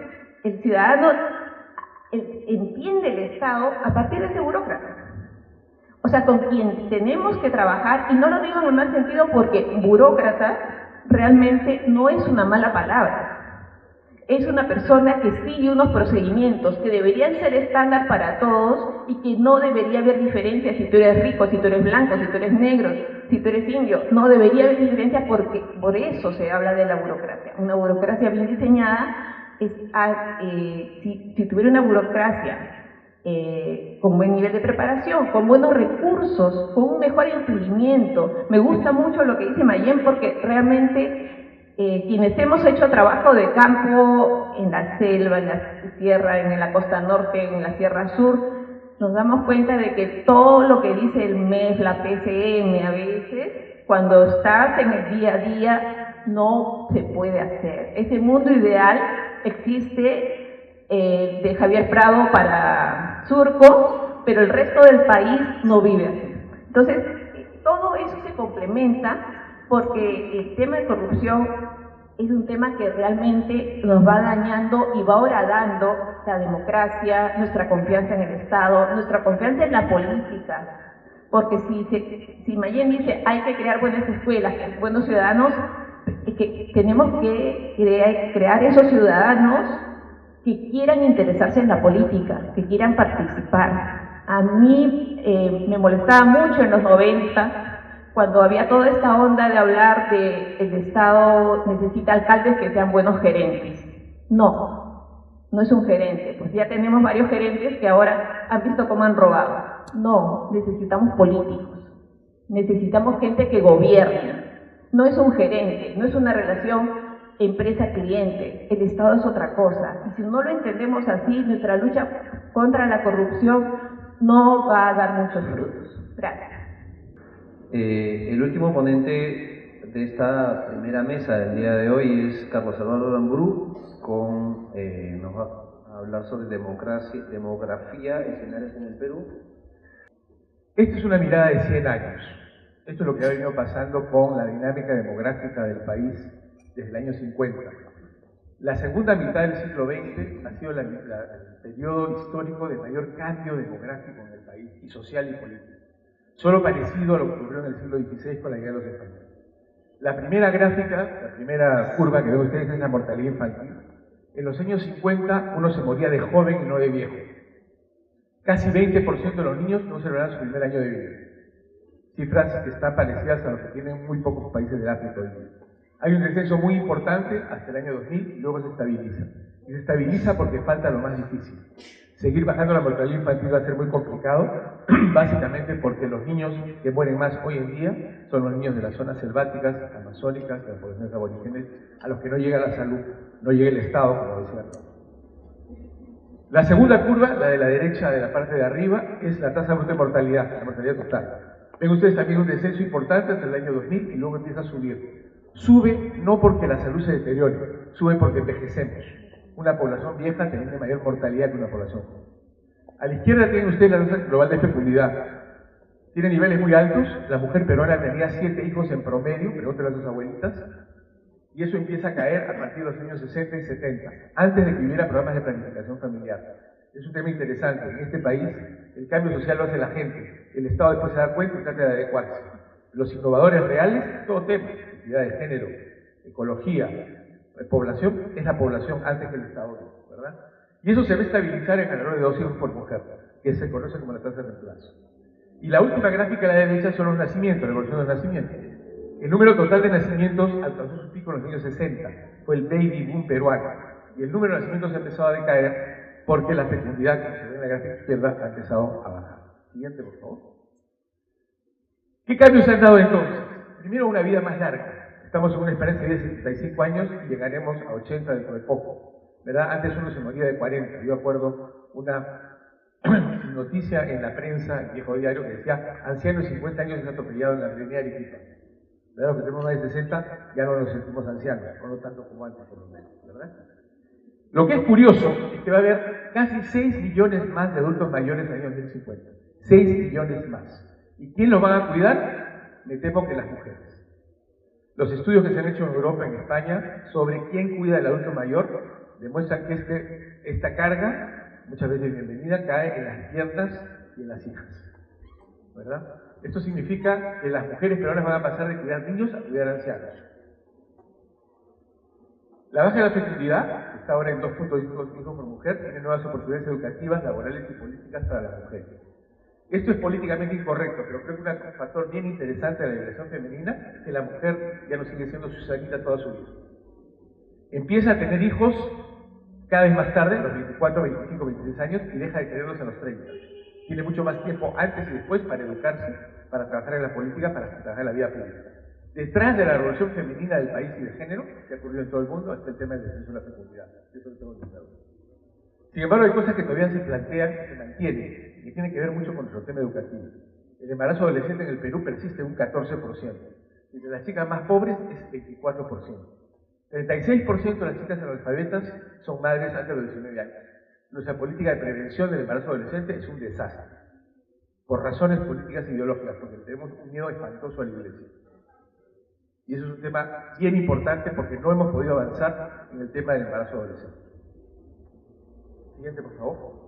el ciudadano entiende el Estado a partir de ese burócrata. O sea, con quien tenemos que trabajar, y no lo digo en el mal sentido porque burócrata realmente no es una mala palabra. Es una persona que sigue unos procedimientos que deberían ser estándar para todos y que no debería haber diferencias si tú eres rico, si tú eres blanco, si tú eres negro, si tú eres indio. No debería haber diferencias porque por eso se habla de la burocracia. Una burocracia bien diseñada es, si tuviera una burocracia con buen nivel de preparación, con buenos recursos, con un mejor entendimiento. Me gusta mucho lo que dice Mayén porque realmente quienes hemos hecho trabajo de campo en la selva, en la sierra, en la costa norte, en la sierra sur, nos damos cuenta de que todo lo que dice el MEF, la PCM a veces, cuando estás en el día a día, no se puede hacer. Ese mundo ideal existe de Javier Prado para Surco, pero el resto del país no vive así. Entonces, todo eso se complementa porque el tema de corrupción es un tema que realmente nos va dañando y va horadando la democracia, nuestra confianza en el Estado, nuestra confianza en la política. Porque si Mayén dice hay que crear buenas escuelas, buenos ciudadanos, que tenemos que crear esos ciudadanos que quieran interesarse en la política, que quieran participar. A mí me molestaba mucho en los 90, cuando había toda esta onda de hablar de el Estado necesita alcaldes que sean buenos gerentes. No es un gerente, pues ya tenemos varios gerentes que ahora han visto cómo han robado. No, necesitamos políticos, necesitamos gente que gobierne. No es un gerente, no es una relación empresa-cliente, el Estado es otra cosa. Y si no lo entendemos así, nuestra lucha contra la corrupción no va a dar muchos frutos. Gracias. El último ponente de esta primera mesa del día de hoy es Carlos Eduardo Aramburu, nos va a hablar sobre demografía, escenarios en el Perú. Esta es una mirada de 100 años. Esto es lo que ha venido pasando con la dinámica demográfica del país desde el año 50. La segunda mitad del siglo XX ha sido el periodo histórico de mayor cambio demográfico en el país, y social y político. Solo parecido a lo que ocurrió en el siglo XVI con la llegada de los españoles. La primera gráfica, la primera curva que ven ustedes es la mortalidad infantil. En los años 50 uno se moría de joven y no de viejo. Casi 20% de los niños no celebraban su primer año de vida. Cifras que están parecidas a lo que tienen muy pocos países del África hoy día. Hay un descenso muy importante hasta el año 2000 y luego se estabiliza. Y se estabiliza porque falta lo más difícil. Seguir bajando la mortalidad infantil va a ser muy complicado, básicamente porque los niños que mueren más hoy en día son los niños de las zonas selváticas, amazónicas, de las poblaciones aborígenes, a los que no llega la salud, no llega el Estado, como decía. La segunda curva, la de la derecha de la parte de arriba, es la tasa bruta de mortalidad, la mortalidad total. Ven ustedes también un descenso importante hasta el año 2000 y luego empieza a subir. Sube no porque la salud se deteriore, sube porque envejecemos. Una población vieja tiene mayor mortalidad que una población joven. A la izquierda tienen ustedes la tasa global de fecundidad. Tiene niveles muy altos. La mujer peruana tenía 7 hijos en promedio, pregúntenle a sus abuelitas, y eso empieza a caer a partir de los años 60 y 70, antes de que hubiera programas de planificación familiar. Es un tema interesante. En este país, el cambio social lo hace la gente. El Estado después se da cuenta y trata de adecuarse. Los innovadores reales, todo tema, equidad de género, ecología, población, es la población antes que el Estado, ¿verdad? Y eso se va a estabilizar en alrededor de 2 hijos por mujer, que se conoce como la tasa de reemplazo. Y la última gráfica a la derecha son los nacimientos, la evolución de los nacimientos. El número total de nacimientos alcanzó su pico en los años 60, fue el baby boom peruano, y el número de nacimientos ha empezado a decaer porque la fecundidad, como se ve en la gráfica izquierda, ha empezado a bajar. Siguiente, por favor. ¿Qué cambios se han dado entonces? Primero, una vida más larga. Estamos en una esperanza de vida de 75 años y llegaremos a 80 dentro de poco, ¿verdad? Antes uno se moría de 40. Yo acuerdo una noticia en la prensa, el viejo diario, que decía: anciano de 50 años es atropellado en la avenida Arequipa. ¿Verdad? Los que tenemos más de 60 ya no nos sentimos ancianos, o no tanto como antes, por lo menos, ¿verdad? Lo que es curioso es que va a haber casi 6 millones más de adultos mayores en el año 2050. 6 millones más. ¿Y quién los va a cuidar? Me temo que las mujeres. Los estudios que se han hecho en Europa, en España, sobre quién cuida al adulto mayor, demuestran que esta carga, muchas veces bienvenida, cae en las piernas y en las hijas, ¿verdad? Esto significa que las mujeres peruanas van a pasar de cuidar niños a cuidar ancianos. La baja de la fecundidad, que está ahora en 2.5 hijos por mujer, tiene nuevas oportunidades educativas, laborales y políticas para las mujeres. Esto es políticamente incorrecto, pero creo que un factor bien interesante de la liberación femenina es que la mujer ya no sigue siendo Susanita toda su vida. Empieza a tener hijos cada vez más tarde, a los 24, 25, 26 años, y deja de tenerlos a los 30. Tiene mucho más tiempo antes y después para educarse, para trabajar en la política, para trabajar en la vida pública. Detrás de la revolución femenina del país y de género, que ha ocurrido en todo el mundo, está el tema del descenso de la fecundidad. Eso lo tengo claro. Sin embargo, hay cosas que todavía se plantean y se mantienen, y que tienen que ver mucho con nuestro tema educativo. El embarazo adolescente en el Perú persiste un 14%, y de las chicas más pobres es 24%. 36% de las chicas analfabetas son madres antes de los 19 años. Nuestra política de prevención del embarazo adolescente es un desastre, por razones políticas e ideológicas, porque tenemos un miedo espantoso a la iglesia. Y eso es un tema bien importante porque no hemos podido avanzar en el tema del embarazo adolescente. Siguiente, por favor.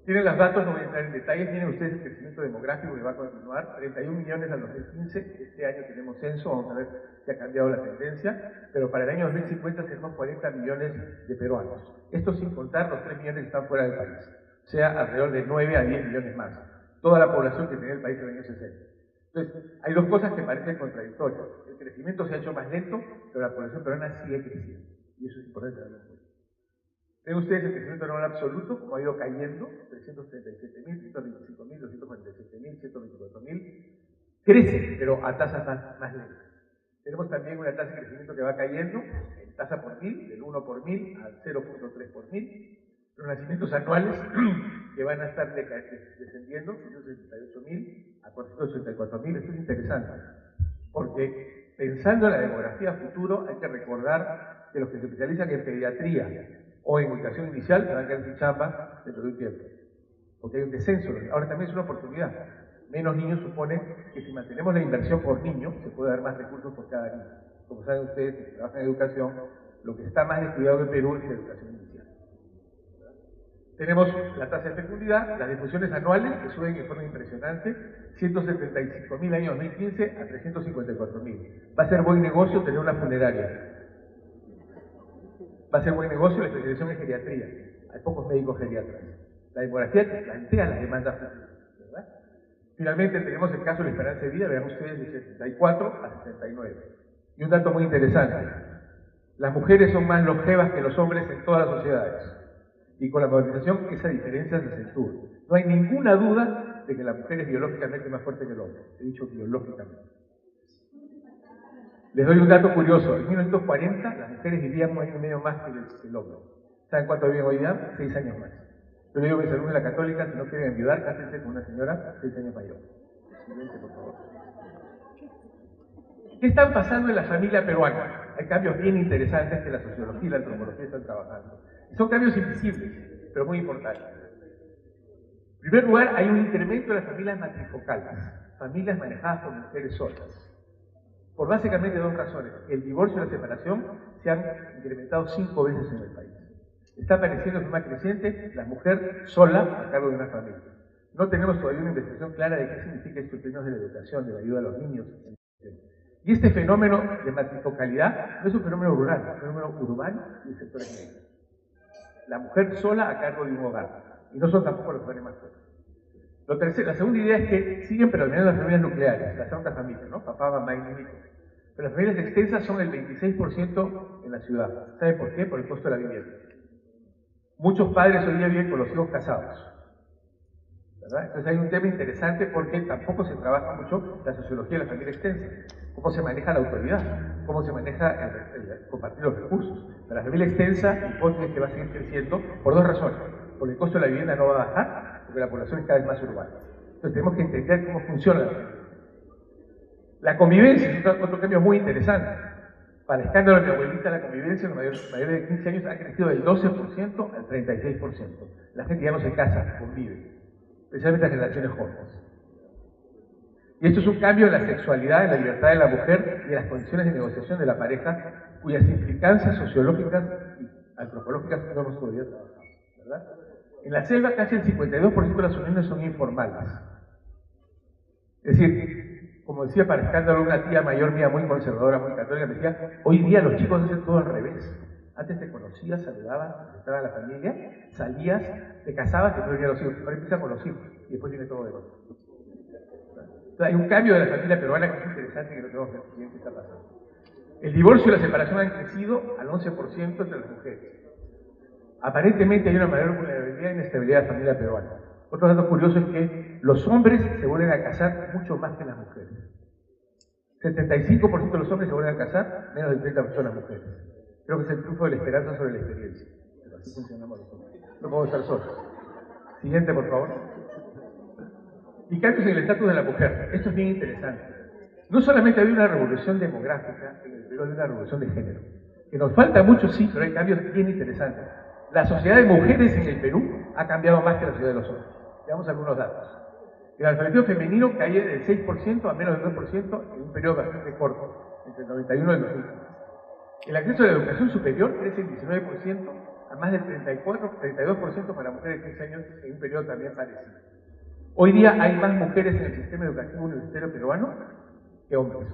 Tienen los datos, no voy a entrar en detalles, tienen ustedes el crecimiento demográfico que va a continuar, 31 millones al 2015, este año tenemos censo, vamos a ver si ha cambiado la tendencia, pero para el año 2050 tenemos 40 millones de peruanos. Esto sin contar los 3 millones que están fuera del país, o sea, alrededor de 9 a 10 millones más, toda la población que tenía el país en el año 60. Entonces, hay dos cosas que parecen contradictorias. El crecimiento se ha hecho más lento, pero la población peruana sigue creciendo, y eso es importante tenerlo en cuenta. Ven ustedes el crecimiento anual absoluto, como ha ido cayendo, 337.000, 125.000, 247.000, 124.000. Crece, pero a tasas más lentas. Tenemos también una tasa de crecimiento que va cayendo, en tasa por mil, del 1 por 1000 al 0.3 por 1000. Los nacimientos anuales que van a estar descendiendo, 168.000 a 484.000. Esto es interesante, porque pensando en la demografía futuro, hay que recordar que los que se especializan en pediatría o en educación inicial van a quedar sin chamba dentro de un tiempo, porque hay un descenso. Ahora también es una oportunidad. Menos niños supone que si mantenemos la inversión por niño, se puede dar más recursos por cada niño. Como saben ustedes, que trabajan en educación, lo que está más descuidado en Perú es la educación inicial. Tenemos la tasa de fecundidad, las difusiones anuales que suben en forma impresionante, 175.000 año 2015 a 354.000. Va a ser buen negocio tener una funeraria. Va a ser buen negocio la especialización en geriatría. Hay pocos médicos geriatras. La demografía que plantea las demandas futuras, ¿verdad? Finalmente tenemos el caso de la esperanza de vida, vean ustedes, de 64 a 69. Y un dato muy interesante. Las mujeres son más longevas que los hombres en todas las sociedades. Y con la modernización esa diferencia se acentúa. No hay ninguna duda de que la mujer es biológicamente más fuerte que el hombre. He dicho biológicamente. Les doy un dato curioso. En 1940 las mujeres vivían un año y medio más que el hombre. ¿Saben cuánto viven hoy día? 6 años más. Yo le digo a mis alumnos de la católica, si no quieren enviudar, cásense con una señora 6 años mayor. Siguiente, por favor. ¿Qué están pasando en la familia peruana? Hay cambios bien interesantes que la sociología y la antropología están trabajando. Son cambios invisibles, pero muy importantes. En primer lugar, hay un incremento de las familias matrifocales, familias manejadas por mujeres solas. Por básicamente dos razones. El divorcio y la separación se han incrementado 5 veces en el país. Está apareciendo de forma creciente la mujer sola a cargo de una familia. No tenemos todavía una investigación clara de qué significa esto en términos de la educación, de la ayuda a los niños. Y este fenómeno de matrifocalidad no es un fenómeno rural, es un fenómeno urbano y de sectores medios. La mujer sola a cargo de un hogar. Y no son tampoco los hogares más fuertes. La segunda idea es que siguen predominando las familias nucleares, la Santa Familia, ¿no? Papá, mamá y hijos. Pero las familias extensas son el 26% en la ciudad. ¿Sabe por qué? Por el costo de la vivienda. Muchos padres hoy día viven con los hijos casados, ¿verdad? Entonces hay un tema interesante porque tampoco se trabaja mucho la sociología de la familia extensa. Cómo se maneja la autoridad, cómo se maneja el compartir los recursos. Pero la familia extensa, la hipótesis es que va a seguir creciendo por dos razones. Porque el costo de la vivienda no va a bajar, porque la población es cada vez más urbana. Entonces tenemos que entender cómo funciona la familia. La convivencia es otro cambio muy interesante. Para escándalo de mi abuelita, la convivencia en los mayores de 15 años ha crecido del 12% al 36%. La gente ya no se casa, convive, especialmente las generaciones jóvenes. Y esto es un cambio en la sexualidad, en la libertad de la mujer y en las condiciones de negociación de la pareja, cuyas implicancias sociológicas y antropológicas no hemos podido trabajar, ¿verdad? En la selva casi el 52% de las uniones son informales. Es decir, como decía para escándalo una tía mayor mía muy conservadora, muy católica, me decía, hoy día los chicos hacen todo al revés. Antes te conocías, saludabas, estaba a la familia, salías, te casabas, te venían los hijos. Ahora empieza con los hijos y después viene todo de nuevo. Entonces, hay un cambio de la familia peruana que es interesante que no tenemos que ver qué está pasando. El divorcio y la separación han crecido al 11% entre las mujeres. Aparentemente hay una mayor vulnerabilidad e inestabilidad de la familia peruana. Otro dato curioso es que los hombres se vuelven a casar mucho más que las mujeres. 75% de los hombres se vuelven a casar, menos del 30% de las mujeres. Creo que es el triunfo de la esperanza sobre la experiencia. Pero así funcionamos los hombres. No podemos estar solos. Siguiente, por favor. Y cambios en el estatus de la mujer. Esto es bien interesante. No solamente hay una revolución demográfica, en el Perú hay una revolución de género. Que nos falta mucho, sí, pero hay cambios bien interesantes. La sociedad de mujeres en el Perú ha cambiado más que la sociedad de los hombres. Veamos algunos datos. El alfabetismo femenino cae del 6% a menos del 2% en un periodo bastante corto, entre el 91 y el 2000. El acceso a la educación superior crece en 19% a más del 32% para mujeres de 15 años en un periodo también parecido. Hoy día hay más mujeres en el sistema educativo universitario peruano que hombres.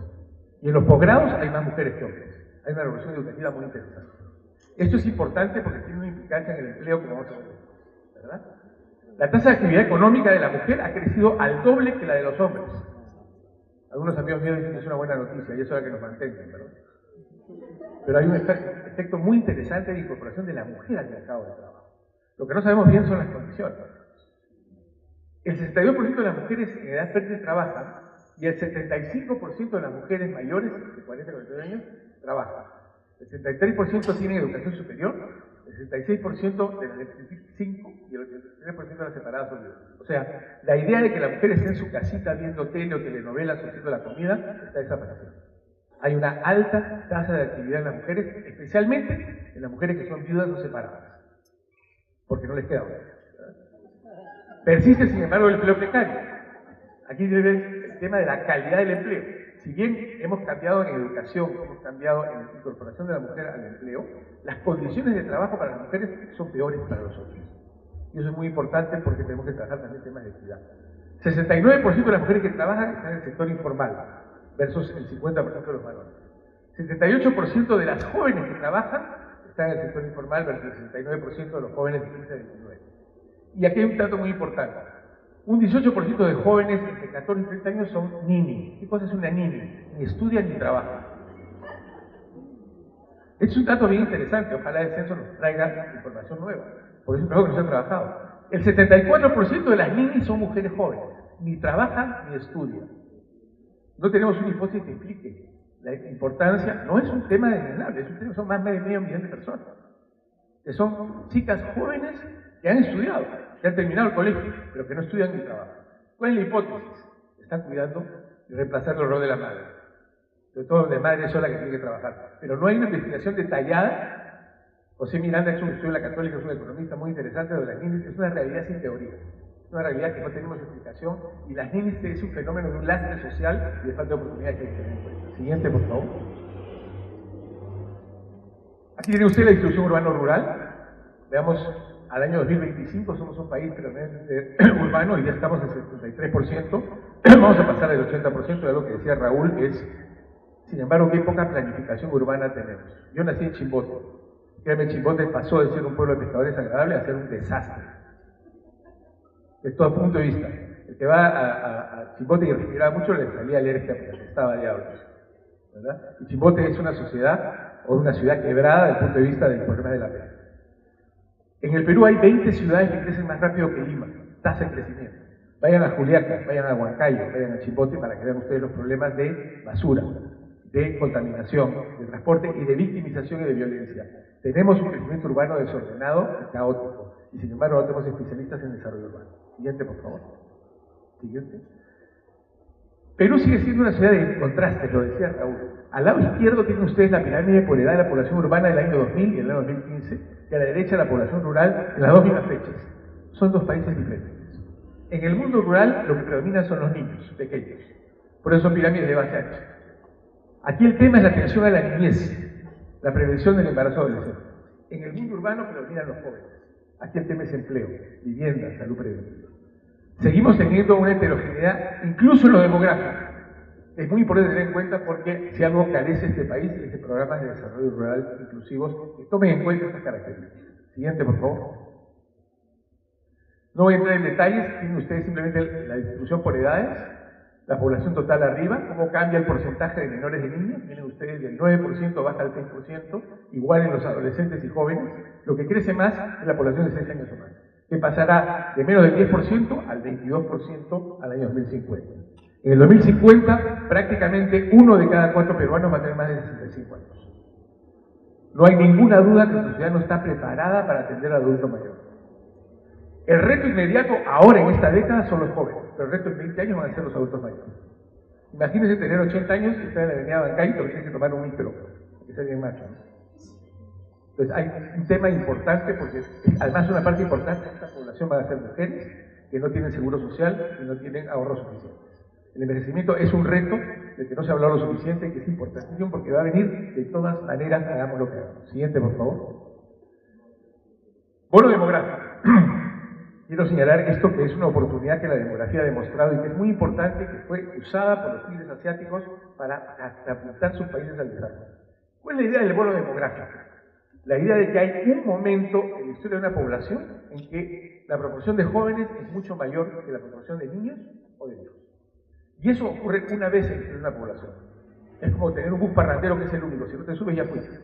Y en los posgrados hay más mujeres que hombres. Hay una revolución educativa muy interesante. Esto es importante porque tiene una implicancia en el empleo, como vamos a ver, ¿verdad? La tasa de actividad económica de la mujer ha crecido al doble que la de los hombres. Algunos amigos míos dicen que es una buena noticia y eso es la que nos mantengan, ¿verdad? Pero hay un efecto muy interesante de incorporación de la mujer al mercado de trabajo. Lo que no sabemos bien son las condiciones. El 62% de las mujeres en edad fértil trabajan y el 75% de las mujeres mayores de 40 a 49 años trabajan. El 73% tienen educación superior, el 66% de las de 35 y el 83% de las separadas son libres. O sea, la idea de que la mujer esté en su casita viendo tele o telenovelas o haciendo la comida está desapareciendo. Hay una alta tasa de actividad en las mujeres, especialmente en las mujeres que son viudas o separadas, porque no les queda otra. Persiste, sin embargo, el empleo precario. Aquí debe ver el tema de la calidad del empleo. Si bien hemos cambiado en educación, hemos cambiado en la incorporación de la mujer al empleo, las condiciones de trabajo para las mujeres son peores para los hombres. Y eso es muy importante porque tenemos que trabajar también temas de equidad. 69% de las mujeres que trabajan están en el sector informal, versus el 50% de los varones. 78% de las jóvenes que trabajan están en el sector informal, versus el 69% de los jóvenes de 15 a 29. Y aquí hay un dato muy importante. Un 18% de jóvenes entre 14 y 30 años son nini. ¿Qué cosa es una nini? Ni estudian ni trabajan. Es un dato bien interesante. Ojalá el censo nos traiga información nueva, porque es un trabajo que no se ha trabajado. El 74% de las ninis son mujeres jóvenes. Ni trabajan ni estudian. No tenemos una hipótesis que explique la importancia. No es un tema desdeñable, es un tema, son más de medio millón de personas. Que son chicas jóvenes que han estudiado, que han terminado el colegio, pero que no estudian ni trabajan. ¿Cuál es la hipótesis? Están cuidando y reemplazando el rol de la madre. Sobre todo de madre sola que tiene que trabajar. Pero no hay una investigación detallada. José Miranda ha hecho un estudio en la Católica, es un economista muy interesante de las ninis. Es una realidad sin teoría. Es una realidad que no tenemos explicación. Y las ninis es un fenómeno de un lastre social y de falta de oportunidad que hay que tener en cuenta. Siguiente, por favor. Aquí tiene usted la distribución urbano-rural. Veamos. Al año 2025 somos un país tremendamente urbano y ya estamos en 73%. Vamos a pasar del 80%, de lo que decía Raúl, es, sin embargo, qué poca planificación urbana tenemos. Yo nací en Chimbote. Créeme, Chimbote pasó de ser un pueblo de pescadores agradable a ser un desastre. De todo punto de vista. El El que va a Chimbote y respiraba mucho le salía alergia porque estaba diablos, ¿verdad? Y Chimbote es una sociedad o una ciudad quebrada desde el punto de vista del problema de la peste. En el Perú hay 20 ciudades que crecen más rápido que Lima, tasa de crecimiento. Vayan a Juliaca, vayan a Huancayo, vayan a Chimbote para que vean ustedes los problemas de basura, de contaminación, de transporte y de victimización y de violencia. Tenemos un crecimiento urbano desordenado y caótico, y sin embargo no tenemos especialistas en desarrollo urbano. Siguiente, por favor. Siguiente. Perú sigue siendo una ciudad de contrastes, lo decía Raúl. Al lado izquierdo tienen ustedes la pirámide por edad de la población urbana del año 2000 y del año 2015, y a la derecha la población rural en las dos mismas fechas. Son dos países diferentes. En el mundo rural lo que predomina son los niños pequeños, por eso son pirámides de base ancha. Aquí el tema es la atención a la niñez, la prevención del embarazo adolescente. En el mundo urbano predominan los jóvenes. Aquí el tema es empleo, vivienda, salud preventiva. Seguimos teniendo una heterogeneidad, incluso en lo demográfico. Es muy importante tener en cuenta porque si algo carece este país es de programas de desarrollo rural inclusivos que tomen en cuenta estas características. Siguiente, por favor. No voy a entrar en detalles, tienen ustedes simplemente la distribución por edades, la población total arriba, cómo cambia el porcentaje de menores de niños, tienen ustedes del 9% baja al 6%, igual en los adolescentes y jóvenes, lo que crece más es la población de 6 años o más, que pasará de menos del 10% al 22% al año 2050. En el 2050, prácticamente 1 de cada 4 peruanos va a tener más de 65 años. No hay ninguna duda que la sociedad no está preparada para atender al adulto mayor. El reto inmediato ahora en esta década son los jóvenes, pero el reto en 20 años van a ser los adultos mayores. Imagínense tener 80 años y estar en la avenida Bancay y tienes que tomar un micro, que sea bien macho. Entonces hay un tema importante porque además una parte importante de esta población van a ser mujeres que no tienen seguro social y no tienen ahorros suficientes. El envejecimiento es un reto del que no se ha hablado lo suficiente, que es importantísimo porque va a venir de todas maneras, hagamos lo que hagamos. Siguiente, por favor. Bono demográfico. Quiero señalar esto que es una oportunidad que la demografía ha demostrado y que es muy importante, que fue usada por los líderes asiáticos para catapultar sus países al desarrollo. ¿Cuál es la idea del bono demográfico? La idea de que hay un momento en la historia de una población en que la proporción de jóvenes es mucho mayor que la proporción de niños o de viejos. Y eso ocurre una vez en la historia de una población. Es como tener un bus parrandero que es el único, si no te subes ya fuiste.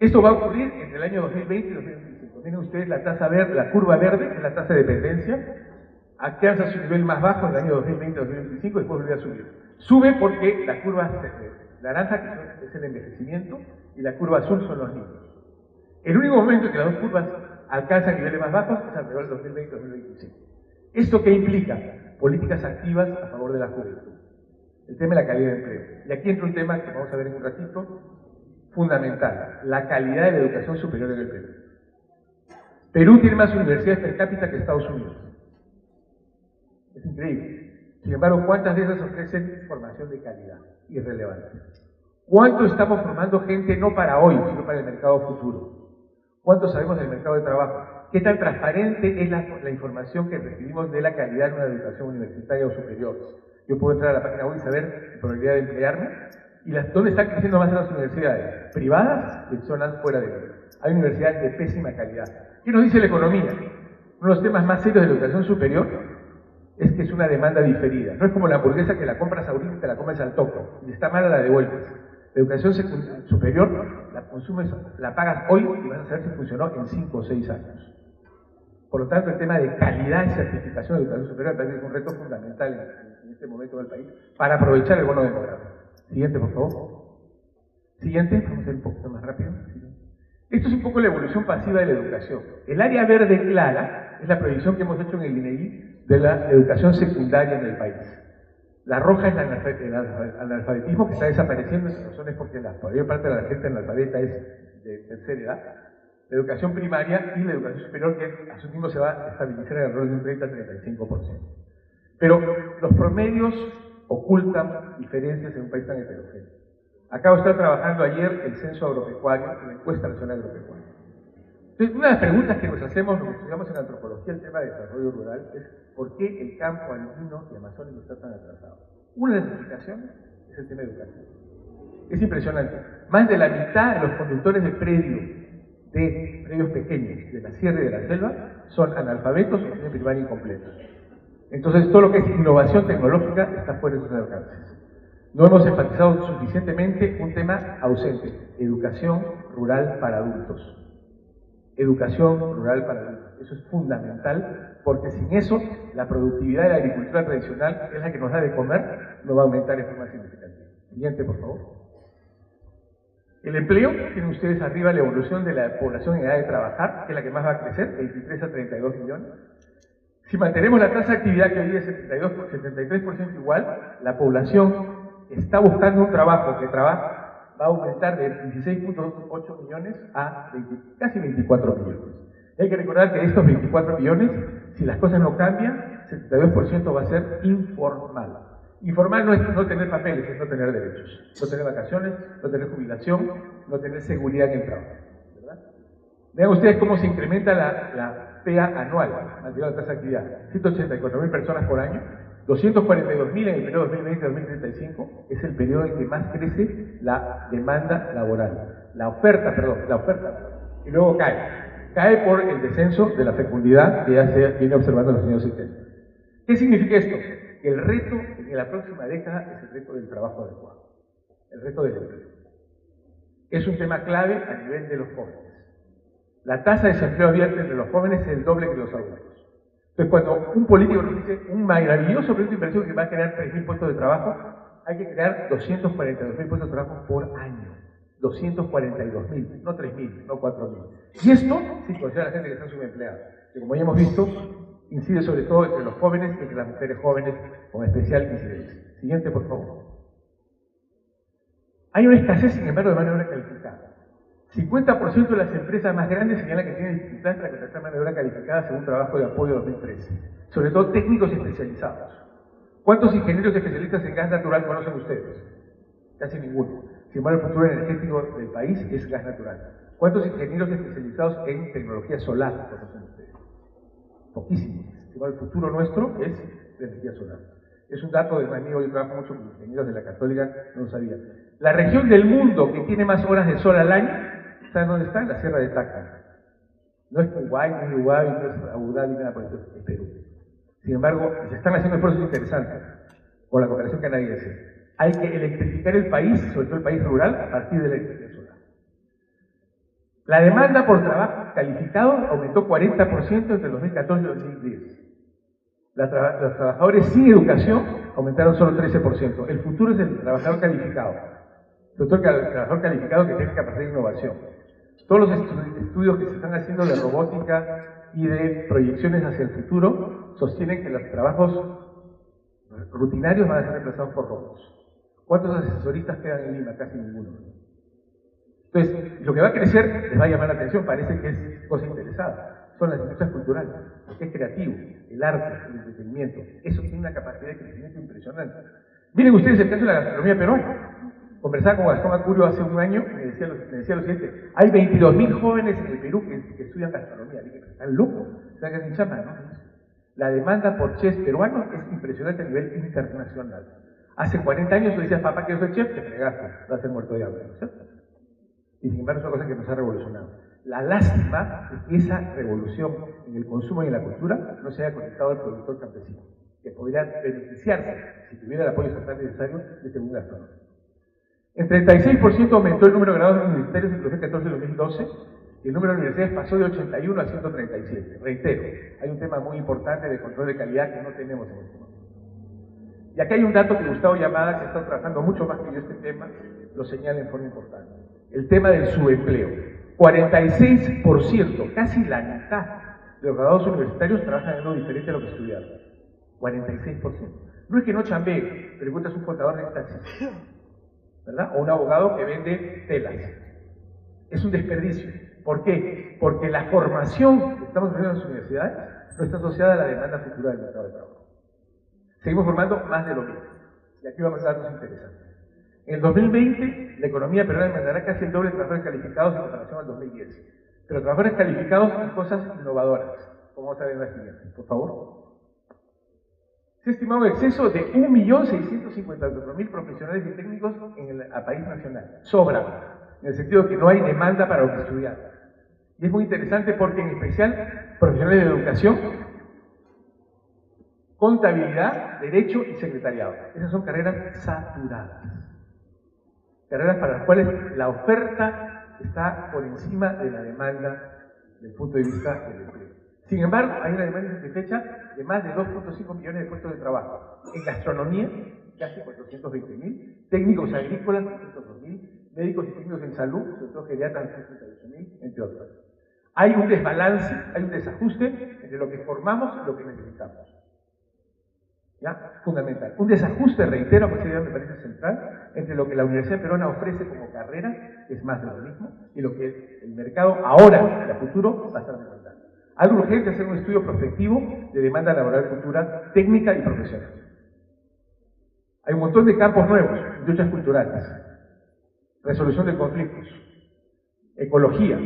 Esto va a ocurrir entre el año 2020 y 2025. Miren ustedes la tasa verde, la curva verde, que es la tasa de dependencia, alcanza su nivel más bajo en el año 2020-2025 y después vuelve a subir. Sube porque la curva naranja, que es el envejecimiento, y la curva azul son los niños. El único momento en que las dos curvas alcanzan niveles más bajos es alrededor del 2020-2025. ¿Esto qué implica? Políticas activas a favor de la juventud. El tema de la calidad de empleo. Y aquí entra un tema que vamos a ver en un ratito, fundamental, la calidad de la educación superior en el Perú. Perú tiene más universidades per cápita que Estados Unidos. Es increíble. Sin embargo, ¿cuántas de esas ofrecen formación de calidad? Irrelevante. ¿Cuánto estamos formando gente no para hoy, sino para el mercado futuro? ¿Cuánto sabemos del mercado de trabajo? ¿Qué tan transparente es la información que recibimos de la calidad de una educación universitaria o superior? Yo puedo entrar a la página web y saber mi probabilidad de emplearme. ¿Y dónde están creciendo más las universidades? ¿Privadas? En zonas fuera de Perú. Hay universidades de pésima calidad. ¿Qué nos dice la economía? Uno de los temas más serios de la educación superior es que es una demanda diferida. No es como la hamburguesa que la compras ahorita y te la comes al toque. Y está mala, la devuelves. La educación superior la consumes, la pagas hoy y vas a saber si funcionó en 5 o 6 años. Por lo tanto, el tema de calidad y certificación de educación superior me parece que es un reto fundamental en este momento del país para aprovechar el bono demográfico. Siguiente, por favor. Siguiente, vamos a ir un poquito más rápido. Esto es un poco la evolución pasiva de la educación. El área verde clara es la proyección que hemos hecho en el INEGI de la educación secundaria en el país. La roja es el analfabetismo que está desapareciendo, en razones porque la mayor parte de la gente analfabeta es de tercera edad. La educación primaria y la educación superior, que asumimos se va a estabilizar alrededor de un 30-35%. Pero los promedios ocultan diferencias en un país tan heterogéneo. Acabo de estar trabajando ayer el censo agropecuario, la encuesta nacional agropecuaria. Entonces, una de las preguntas que nos hacemos, lo que estudiamos en antropología, el tema de desarrollo rural, es ¿por qué el campo andino y amazónico está tan atrasado? Una de las explicaciones es el tema educativo. Es impresionante. Más de la mitad de los conductores de predios pequeños de la sierra y de la selva son analfabetos o tienen primaria incompleta. Entonces, todo lo que es innovación tecnológica está fuera de sus alcances. No hemos enfatizado suficientemente un tema ausente: educación rural para adultos. Educación rural para adultos. Eso es fundamental, porque sin eso, la productividad de la agricultura tradicional, que es la que nos da de comer, no va a aumentar en forma significativa. Siguiente, por favor. El empleo, tienen ustedes arriba la evolución de la población en edad de trabajar, que es la que más va a crecer, 23 a 32 millones. Si mantenemos la tasa de actividad que hoy es 73% igual, la población que está buscando un trabajo, que trabaja, va a aumentar de 16.8 millones a casi 24 millones. Hay que recordar que de estos 24 millones, si las cosas no cambian, 72% va a ser informal. Informal no es no tener papeles, es no tener derechos, no tener vacaciones, no tener jubilación, no tener seguridad en el trabajo, ¿verdad? Vean ustedes cómo se incrementa la PEA anual, la tasa de actividad: 184.000 personas por año, 242.000 en el periodo 2020-2035, es el periodo en que más crece la demanda laboral, la oferta, y luego cae por el descenso de la fecundidad que ya se viene observando en los años 70. ¿Qué significa esto? Que el reto en la próxima década es el reto del trabajo adecuado, el reto del empleo. Es un tema clave a nivel de los jóvenes. La tasa de desempleo abierto entre los jóvenes es el doble que los adultos. Entonces, cuando un político nos dice un maravilloso proyecto de inversión que va a crear 3.000 puestos de trabajo, hay que crear 242.000 puestos de trabajo por año. 242.000, no 3.000, no 4.000. Y esto sin considerar a la gente que está subempleada, que como ya hemos visto, incide sobre todo entre los jóvenes y entre las mujeres jóvenes con especial incidencia. Siguiente, por favor. Hay una escasez, sin embargo, de mano de obra calificada. 50% de las empresas más grandes señalan que tienen dificultades para contratar mano de obra calificada según trabajo de apoyo 2013, sobre todo técnicos especializados. ¿Cuántos ingenieros especialistas en gas natural conocen ustedes? Casi ninguno. Sin embargo, el futuro energético del país es gas natural. ¿Cuántos ingenieros especializados en tecnología solar conocen ustedes? Poquísimos. Sin embargo, el futuro nuestro es la energía solar. Es un dato de un amigo, yo trabajo mucho con ingenieros de la Católica, no lo sabía. La región del mundo que tiene más horas de sol al año, ¿saben dónde está? En la Sierra de Tacna. No es Kuwait, no es Uruguay, no es Abu Dhabi, nada por eso, es Perú. Sin embargo, se están haciendo esfuerzos interesantes con la cooperación canadiense. Hay que electrificar el país, sobre todo el país rural, a partir de la electricidad solar. La demanda por trabajo calificado aumentó 40% entre 2014 y 2010. Los trabajadores sin educación aumentaron solo 13%. El futuro es el trabajador calificado. Sobre todo el trabajador calificado que tiene capacidad de innovación. Todos los estudios que se están haciendo de robótica y de proyecciones hacia el futuro sostienen que los trabajos rutinarios van a ser reemplazados por robots. ¿Cuántos asesoristas quedan en Lima? Casi ninguno. Entonces, lo que va a crecer les va a llamar la atención, parece que es cosa interesada. Son las industrias culturales, lo que es creativo, el arte, el entretenimiento. Eso tiene una capacidad de crecimiento impresionante. Miren ustedes el caso de la gastronomía peruana. Conversaba con Gastón Acurio hace un año y me decía lo siguiente: hay 22.000 jóvenes en el Perú que estudian gastronomía. Dije, están locos, están casi en chapa, ¿no? La demanda por chefs peruanos es impresionante a nivel internacional. Hace 40 años tú decías, papá, quiero ser chef, te fregaste, vas a ser muerto de hambre, ¿no es cierto? Y sin embargo es una cosa que nos ha revolucionado. La lástima es que esa revolución en el consumo y en la cultura no se haya conectado al productor campesino, que podría beneficiarse, si tuviera el apoyo estatal necesario, de este boom gastronómico. En 36% aumentó el número de graduados universitarios entre 2014 y 2012, y el número de universidades pasó de 81 a 137. Reitero, hay un tema muy importante de control de calidad que no tenemos en este momento. Y aquí hay un dato que Gustavo Llamada, que está trabajando mucho más que yo este tema, lo señala en forma importante. El tema del subempleo. 46%, casi la mitad de los graduados universitarios trabajan en algo diferente a lo que estudiaron. 46%. No es que no chambee, pero encuentras un contador de taxis, ¿verdad? O un abogado que vende telas. Es un desperdicio. ¿Por qué? Porque la formación que estamos viendo en las universidades no está asociada a la demanda futura del mercado de trabajo. Seguimos formando más de lo mismo. Y aquí vamos a datos interesantes. En el 2020, la economía peruana demandará casi el doble de trabajadores calificados en comparación al 2010. Pero trabajadores calificados en cosas innovadoras, como vamos a ver en la siguiente. Por favor. Se ha estimado un exceso de 1.654.000 profesionales y técnicos en el país nacional. Sobra, en el sentido de que no hay demanda para lo que estudiar. Y es muy interesante porque, en especial, profesionales de educación contabilidad, derecho y secretariado. Esas son carreras saturadas. Carreras para las cuales la oferta está por encima de la demanda desde el punto de vista del empleo. Sin embargo, hay una demanda insatisfecha de más de 2.5 millones de puestos de trabajo. En gastronomía, casi 420.000, técnicos agrícolas, 302.000, médicos y técnicos en salud, sobre todo geriatras, 338.000, entre otros. Hay un desbalance, hay un desajuste entre lo que formamos y lo que necesitamos. ¿Ya? Fundamental. Un desajuste, reitero, que me parece central, entre lo que la Universidad Peruana ofrece como carrera, que es más de lo mismo, y lo que el mercado ahora y a futuro va a estar demandando. Algo urgente es hacer un estudio prospectivo de demanda laboral futura, técnica y profesional. Hay un montón de campos nuevos, industrias culturales, resolución de conflictos, ecología,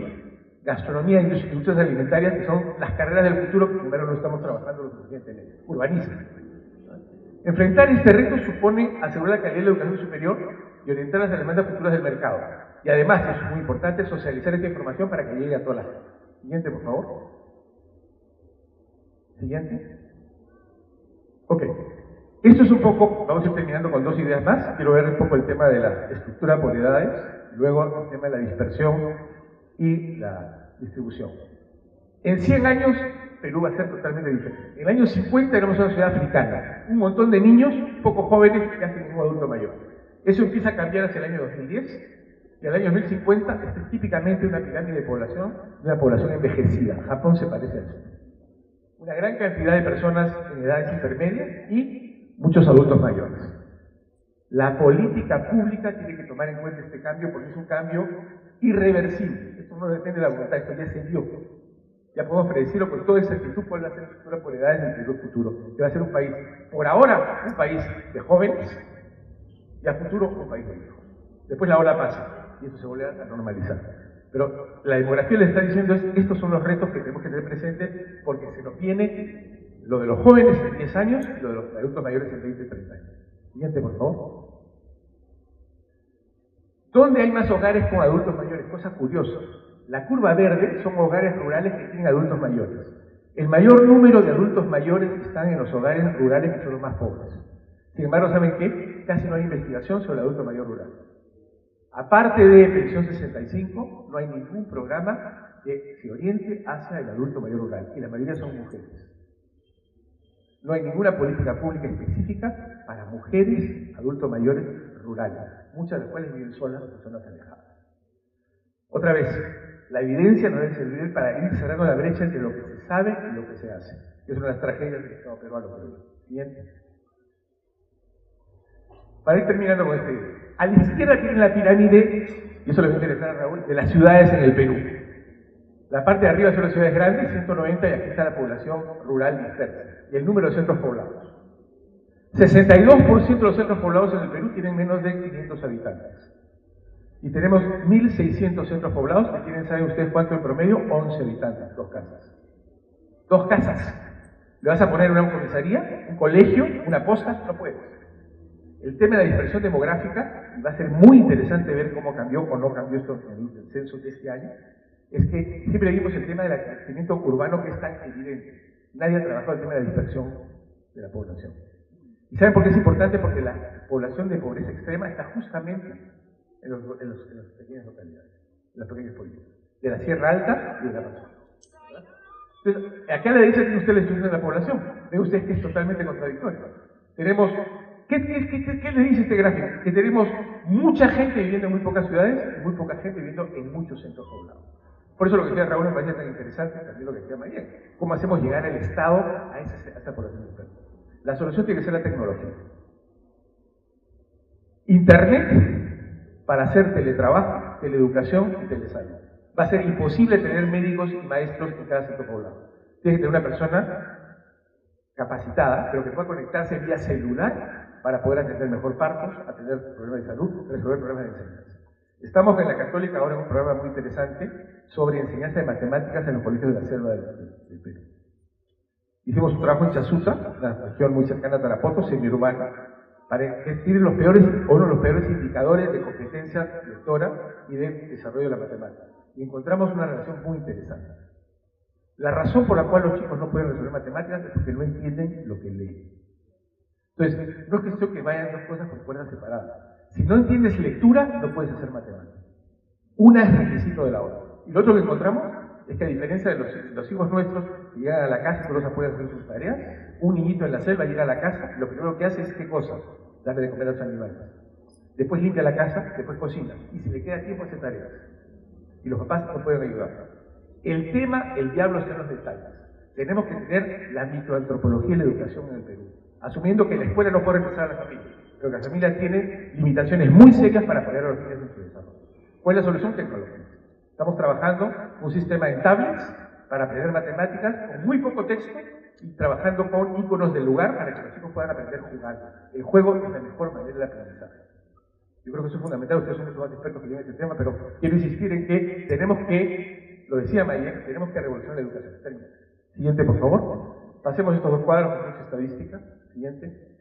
gastronomía, industrias alimentarias, que son las carreras del futuro que primero no estamos trabajando lo suficiente en ello. Urbanismo. Enfrentar este reto supone asegurar la calidad de la educación superior y orientar las demandas futuras del mercado. Y además, eso es muy importante, socializar esta información para que llegue a todas las gente. Siguiente, por favor. Siguiente. Ok. Esto es un poco, vamos a ir terminando con 2 ideas más. Quiero ver un poco el tema de la estructura por edades, luego el tema de la dispersión y la distribución. En 100 años, Perú va a ser totalmente diferente. En el año 50 éramos una sociedad africana, un montón de niños, poco jóvenes y casi ningún adulto mayor. Eso empieza a cambiar hacia el año 2010 y al año 2050 es típicamente una pirámide de población, una población envejecida. Japón se parece a eso. Una gran cantidad de personas en edades intermedias y muchos adultos mayores. La política pública tiene que tomar en cuenta este cambio porque es un cambio irreversible. Esto no depende de la voluntad, esto ya se dio. Ya podemos predecirlo con toda exactitud cuál va a ser la estructura por edades del Perú futuro. Que va a ser un país, por ahora, un país de jóvenes y a futuro un país de viejos. Después la ola pasa y eso se vuelve a normalizar. Pero la demografía le está diciendo estos son los retos que tenemos que tener presentes porque se nos viene lo de los jóvenes en 10 años y lo de los adultos mayores en 20, 30 años. Siguiente, por favor. ¿Dónde hay más hogares con adultos mayores? Cosa curiosa. La curva verde son hogares rurales que tienen adultos mayores. El mayor número de adultos mayores están en los hogares rurales que son los más pobres. Sin embargo, ¿saben qué? Casi no hay investigación sobre el adulto mayor rural. Aparte de Pensión 65, no hay ningún programa que se oriente hacia el adulto mayor rural, y la mayoría son mujeres. No hay ninguna política pública específica para mujeres, adultos mayores rurales, muchas de las cuales viven solas o zonas alejadas. Otra vez, la evidencia nos debe servir para ir cerrando la brecha entre lo que se sabe y lo que se hace. Es una de las tragedias del Estado peruano. Siguiente. Para ir terminando con este video. A la izquierda tienen la pirámide, y eso le va a interesar a Raúl, de las ciudades en el Perú. La parte de arriba son las ciudades grandes, 190, y aquí está la población rural dispersa, y el número de centros poblados. 62% de los centros poblados en el Perú tienen menos de 500 habitantes. Y tenemos 1.600 centros poblados que tienen, ¿saben ustedes cuánto en promedio? 11 habitantes, 2 casas. 2 casas. ¿Le vas a poner una comisaría, un colegio, una posta? No puedes. El tema de la dispersión demográfica, y va a ser muy interesante ver cómo cambió o no cambió esto en el censo de este año, es que siempre vimos el tema del crecimiento urbano que es tan evidente. Nadie ha trabajado el tema de la dispersión de la población. ¿Y saben por qué es importante? Porque la población de pobreza extrema está justamente en las pequeñas localidades, en las pequeñas provincias, de la Sierra Alta y de la Amazonía. Entonces, acá a la derecha tiene usted la distribución de la población. Ve usted que es totalmente contradictorio. Tenemos, ¿qué le dice este gráfico? Que tenemos mucha gente viviendo en muy pocas ciudades y muy poca gente viviendo en muchos centros poblados. Por eso lo que decía Raúl me parece tan interesante, también lo que decía María. ¿Cómo hacemos llegar el Estado a esa población dispersa? La solución tiene que ser la tecnología. Internet para hacer teletrabajo, teleeducación y telesalud. Va a ser imposible tener médicos y maestros en cada centro poblado. Tiene que tener una persona capacitada, pero que pueda conectarse vía celular para poder atender mejor partos, atender problemas de salud, resolver problemas de enseñanza. Estamos en la Católica ahora en un programa muy interesante sobre enseñanza de matemáticas en los colegios de la selva del Perú. Hicimos un trabajo en Chasuta, una región muy cercana a Tarapoto, semiurbana, para decidir uno de los peores indicadores de competencia lectora y de desarrollo de la matemática. Y encontramos una relación muy interesante. La razón por la cual los chicos no pueden resolver matemáticas es porque no entienden lo que leen. Entonces, no es cuestión que vayan dos cosas por puertas separadas. Si no entiendes lectura, no puedes hacer matemáticas. Una es requisito de la otra. Y lo otro que encontramos es que a diferencia de los hijos nuestros que llegan a la casa y solo se pueden hacer sus tareas, un niñito en la selva llega a la casa, lo primero que hace es ¿qué cosa? Darle de comer a los animales. Después limpia la casa, después cocina. Y si le queda tiempo hace tareas. Y los papás no pueden ayudar. El tema, el diablo está en los detalles. Tenemos que tener la microantropología y la educación en el Perú, asumiendo que la escuela no puede reemplazar a la familia, pero que la familia tiene limitaciones muy serias para apoyar a los niños en su desarrollo. ¿Cuál es la solución? Tecnológica. Estamos trabajando un sistema en tablets para aprender matemáticas con muy poco texto y trabajando con íconos del lugar para que los chicos puedan aprender jugando. El juego es la mejor manera de aprendizaje. Yo creo que eso es fundamental, ustedes son mucho más expertos que yo en este tema, pero quiero insistir en que tenemos que, lo decía Mayen, tenemos que revolucionar la educación. Termino. Siguiente, por favor. Pasemos estos dos cuadros con mucha estadística. Siguiente.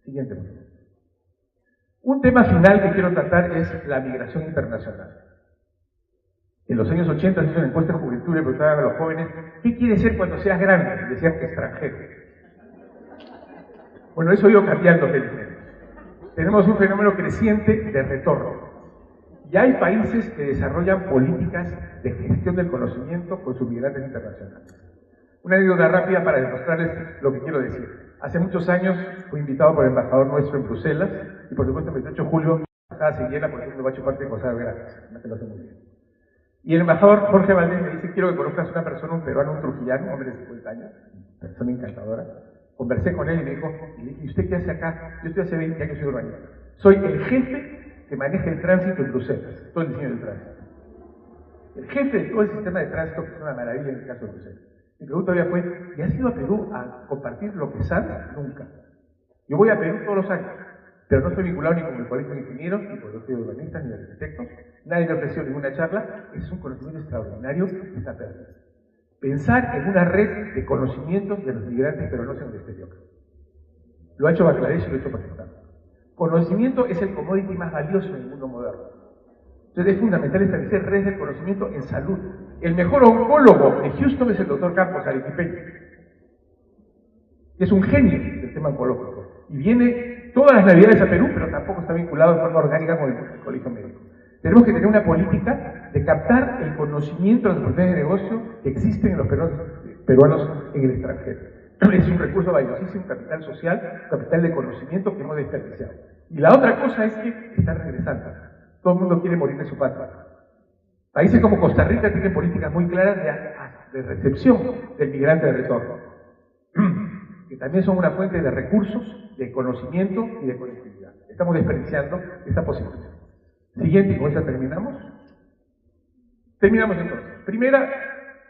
Siguiente, por favor. Un tema final que quiero tratar es la migración internacional. En los años 80 se hizo una encuesta de juventud y le preguntaban a los jóvenes, ¿qué quieres ser cuando seas grande? Y decían extranjero. Bueno, eso ha ido cambiando felizmente. Tenemos un fenómeno creciente de retorno. Ya hay países que desarrollan políticas de gestión del conocimiento con sus migrantes internacionales. Una anécdota rápida para demostrarles lo que quiero decir. Hace muchos años fui invitado por el embajador nuestro en Bruselas y por supuesto el 28 de julio la embajada se llena porque uno va a chupar de cosas gratis, no se lo hace muy bien. Y el embajador Jorge Valdés me dice, quiero que conozcas una persona, un peruano, un trujillano, un hombre de 50 años, persona encantadora. Conversé con él y me dijo, ¿y usted qué hace acá? Yo estoy hace 20 años, soy urbanista. Soy el jefe que maneja el tránsito en Bruselas, todo el diseño del tránsito. El jefe de todo el sistema de tránsito, que es una maravilla en el caso de Bruselas. Mi pregunta había fue, ¿y has ido a Perú a compartir lo que sabes? Nunca. Yo voy a Perú todos los años, pero no estoy vinculado ni con el colegio de ingenieros, ni con el colegio de urbanistas, ni de arquitectos. Nadie me ofreció ninguna charla. Es un conocimiento extraordinario que está perdido. Pensar en una red de conocimientos de los migrantes peruanos en el exterior. Lo ha hecho Bangladesh y lo ha hecho Pakistán. Conocimiento es el commodity más valioso en el mundo moderno. Entonces es fundamental establecer redes de conocimiento en salud. El mejor oncólogo de Houston es el doctor Campos Arequipeño, que es un genio del tema oncológico. Y viene todas las navidades a Perú, pero tampoco está vinculado de forma orgánica con el colegio médico. Tenemos que tener una política de captar el conocimiento de las oportunidades de negocio que existen en los peruanos en el extranjero. Es un recurso valiosísimo, capital social, capital de conocimiento que hemos desperdiciado. Y la otra cosa es que está regresando. Todo el mundo quiere morir de su patria. Países como Costa Rica tienen políticas muy claras de recepción del migrante de retorno, que también son una fuente de recursos, de conocimiento y de conectividad. Estamos desperdiciando esta posibilidad. Siguiente, y con esta terminamos. Terminamos entonces. Primera,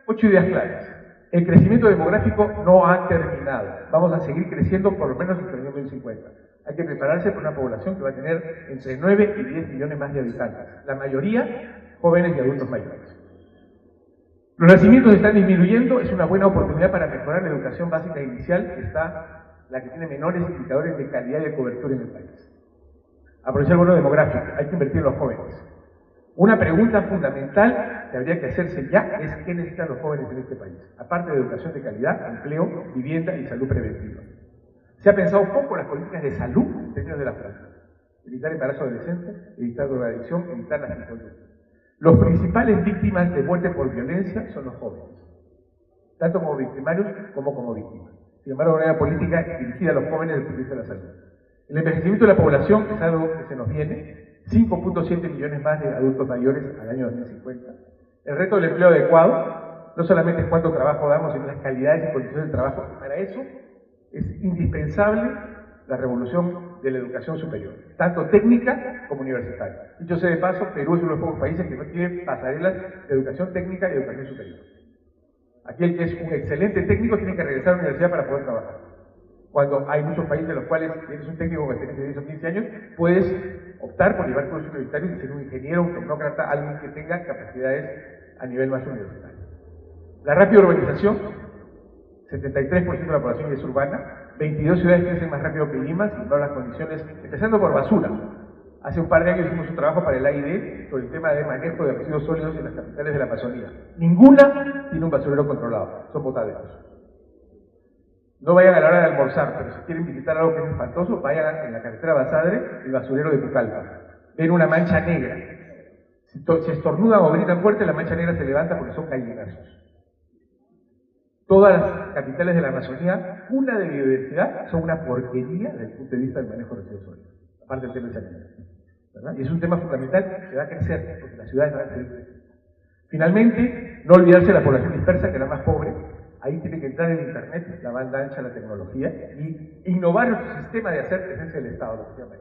8 ideas claras. El crecimiento demográfico no ha terminado. Vamos a seguir creciendo por lo menos hasta el año 2050. Hay que prepararse para una población que va a tener entre 9 y 10 millones más de habitantes. La mayoría, jóvenes y adultos mayores. Los nacimientos están disminuyendo. Es una buena oportunidad para mejorar la educación básica inicial, que está la que tiene menores indicadores de calidad y de cobertura en el país. Aprovechar el bono demográfico. Hay que invertir en los jóvenes. Una pregunta fundamental que habría que hacerse ya es ¿qué necesitan los jóvenes en este país? Aparte de educación de calidad, empleo, vivienda y salud preventiva. Se ha pensado poco en las políticas de salud en términos de la plaza. Evitar embarazo adolescente, evitar drogadicción, evitar las inconductas. Los principales víctimas de muerte por violencia son los jóvenes, tanto como victimarios como víctimas. Sin embargo, una política dirigida a los jóvenes desde el punto de vista de la salud. El envejecimiento de la población es algo que se nos viene. 5.7 millones más de adultos mayores al año 2050. El reto del empleo adecuado no solamente es cuánto trabajo damos, sino las calidades y condiciones de trabajo. Para eso es indispensable la revolución de la educación superior, tanto técnica como universitaria. Dicho sea de paso, Perú es uno de los pocos países que no tiene pasarelas de educación técnica y educación superior. Aquel que es un excelente técnico tiene que regresar a la universidad para poder trabajar. Cuando hay muchos países en los cuales tienes un técnico con experiencia de 10 o 15 años, puedes optar por llevar cursos universitarios y ser un ingeniero, un tecnócrata, alguien que tenga capacidades a nivel más universitario. La rápida urbanización, 73% de la población es urbana, 22 ciudades crecen más rápido que Lima, sin todas las condiciones, empezando por basura. Hace un par de años hicimos un trabajo para el AID sobre el tema de manejo de residuos sólidos en las capitales de la Amazonía. Ninguna tiene un basurero controlado, son botaderos. No vayan a la hora de almorzar, pero si quieren visitar algo que es espantoso, vayan en la carretera Basadre, el basurero de Pucallpa. Ven una mancha negra. Si estornudan o gritan fuerte, la mancha negra se levanta porque son gallinazos. Todas las capitales de la Amazonía, cuna de biodiversidad, son una porquería desde el punto de vista del manejo de residuos sólidos, aparte del tema de saneamiento, ¿verdad? Y es un tema fundamental que va a crecer, porque las ciudades van a crecer. Finalmente, no olvidarse de la población dispersa, que es la más pobre. Ahí tiene que entrar el Internet, la banda ancha, la tecnología, y innovar nuestro sistema de hacer presencia del Estado, lo que se llama.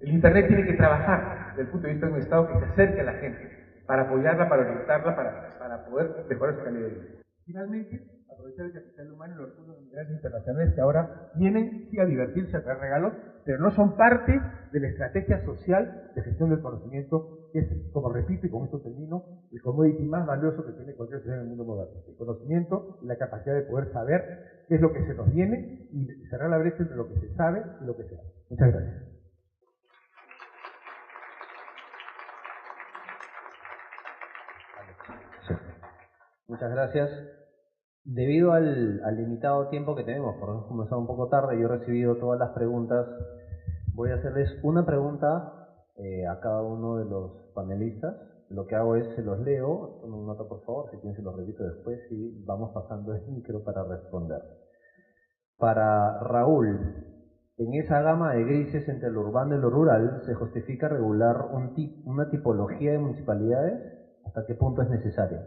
El Internet tiene que trabajar desde el punto de vista de un Estado que se acerque a la gente, para apoyarla, para orientarla, para poder mejorar su calidad de vida. Finalmente, aprovechar el capital humano y los recursos minerales internacionales que ahora vienen sí a divertirse, a traer regalos, pero no son parte de la estrategia social de gestión del conocimiento, que es, como repito y con esto termino, el commodity más valioso que tiene cualquier ciudad en el mundo moderno. El conocimiento y la capacidad de poder saber qué es lo que se nos viene y cerrar la brecha entre lo que se sabe y lo que se hace. Muchas gracias. Muchas gracias. Debido al limitado tiempo que tenemos, porque hemos comenzado un poco tarde, yo he recibido todas las preguntas. Voy a hacerles una pregunta a cada uno de los panelistas. Lo que hago es, se los leo, tomen nota por favor, si quieren se los repito después y vamos pasando el micro para responder. Para Raúl, en esa gama de grises entre lo urbano y lo rural, ¿se justifica regular una tipología de municipalidades? ¿Hasta qué punto es necesario?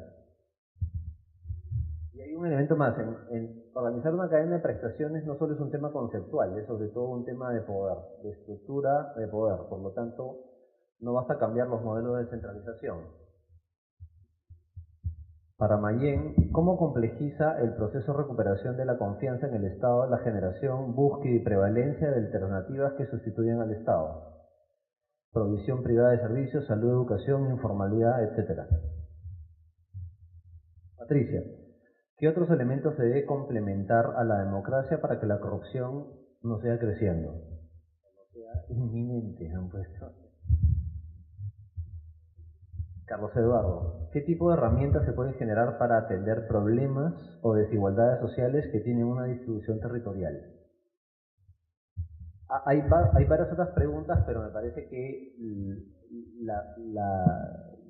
Y hay un elemento más, en organizar una cadena de prestaciones no solo es un tema conceptual, es sobre todo un tema de poder, de estructura de poder, por lo tanto no basta cambiar los modelos de descentralización. Para Mayén, ¿cómo complejiza el proceso de recuperación de la confianza en el Estado la generación, búsqueda y prevalencia de alternativas que sustituyan al Estado? Provisión privada de servicios, salud, educación, informalidad, etc. Patricia, ¿qué otros elementos se debe complementar a la democracia para que la corrupción no siga creciendo? No sea inminente, han puesto. Carlos Eduardo, ¿qué tipo de herramientas se pueden generar para atender problemas o desigualdades sociales que tienen una distribución territorial? Hay varias otras preguntas, pero me parece que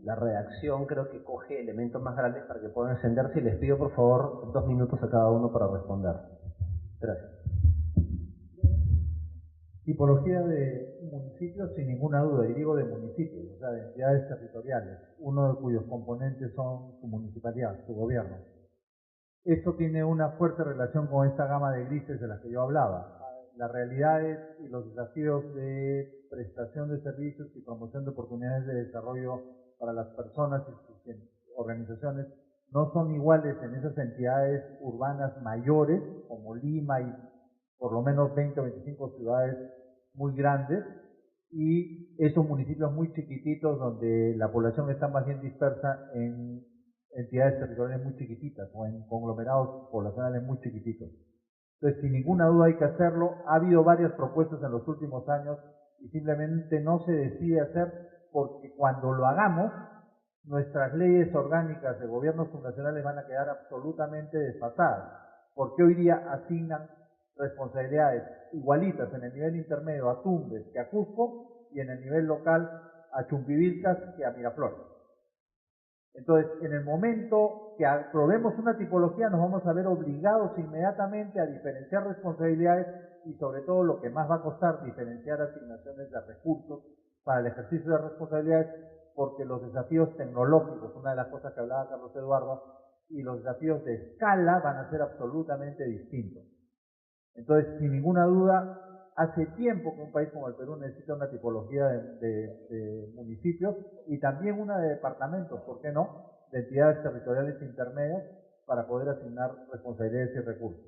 la redacción creo que coge elementos más grandes para que puedan encenderse y les pido por favor 2 minutos a cada uno para responder. Gracias. Tipología de municipios, sin ninguna duda, y digo de municipios, o sea, de entidades territoriales, uno de cuyos componentes son su municipalidad, su gobierno. Esto tiene una fuerte relación con esta gama de grises de las que yo hablaba. Las realidades y los desafíos de prestación de servicios y promoción de oportunidades de desarrollo para las personas y sus organizaciones no son iguales en esas entidades urbanas mayores, como Lima y por lo menos 20 o 25 ciudades muy grandes, y esos municipios muy chiquititos donde la población está más bien dispersa en entidades territoriales muy chiquititas o en conglomerados poblacionales muy chiquititos. Entonces, sin ninguna duda hay que hacerlo. Ha habido varias propuestas en los últimos años y simplemente no se decide hacer porque cuando lo hagamos, nuestras leyes orgánicas de gobiernos fundacionales van a quedar absolutamente desfasadas, porque hoy día asignan responsabilidades igualitas en el nivel intermedio a Tumbes que a Cusco y en el nivel local a Chumbivilcas que a Miraflores. Entonces, en el momento que aprobemos una tipología nos vamos a ver obligados inmediatamente a diferenciar responsabilidades y sobre todo lo que más va a costar, diferenciar asignaciones de recursos para el ejercicio de responsabilidades, porque los desafíos tecnológicos, una de las cosas que hablaba Carlos Eduardo, y los desafíos de escala van a ser absolutamente distintos. Entonces, sin ninguna duda, hace tiempo que un país como el Perú necesita una tipología de municipios y también una de departamentos, ¿por qué no?, de entidades territoriales intermedias para poder asignar responsabilidades y recursos.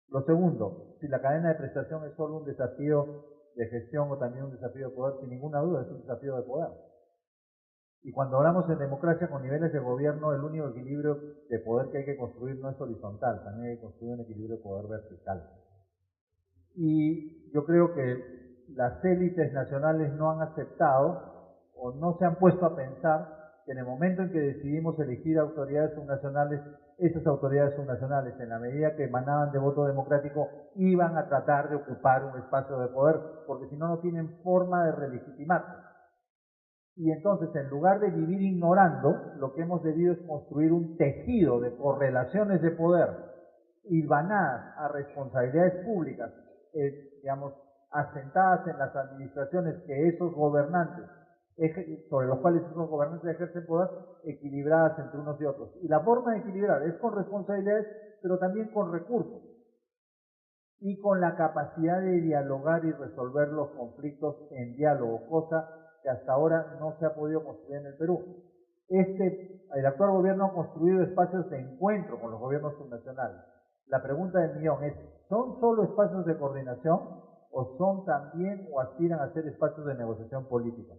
Lo segundo, si la cadena de prestación es solo un desafío de gestión o también un desafío de poder, sin ninguna duda es un desafío de poder. Y cuando hablamos de democracia con niveles de gobierno, el único equilibrio de poder que hay que construir no es horizontal, también hay que construir un equilibrio de poder vertical. Y yo creo que las élites nacionales no han aceptado o no se han puesto a pensar que en el momento en que decidimos elegir autoridades subnacionales, esas autoridades subnacionales, en la medida que emanaban de voto democrático, iban a tratar de ocupar un espacio de poder, porque si no, no tienen forma de relegitimarse. Y entonces, en lugar de vivir ignorando, lo que hemos debido es construir un tejido de correlaciones de poder hilvanadas a responsabilidades públicas, digamos, asentadas en las administraciones que esos gobernantes, sobre los cuales esos gobernantes ejercen poder, equilibradas entre unos y otros. Y la forma de equilibrar es con responsabilidades, pero también con recursos y con la capacidad de dialogar y resolver los conflictos en diálogo, cosa que hasta ahora no se ha podido construir en el Perú. El actual gobierno ha construido espacios de encuentro con los gobiernos subnacionales. La pregunta del millón es, ¿son solo espacios de coordinación o son también o aspiran a ser espacios de negociación política?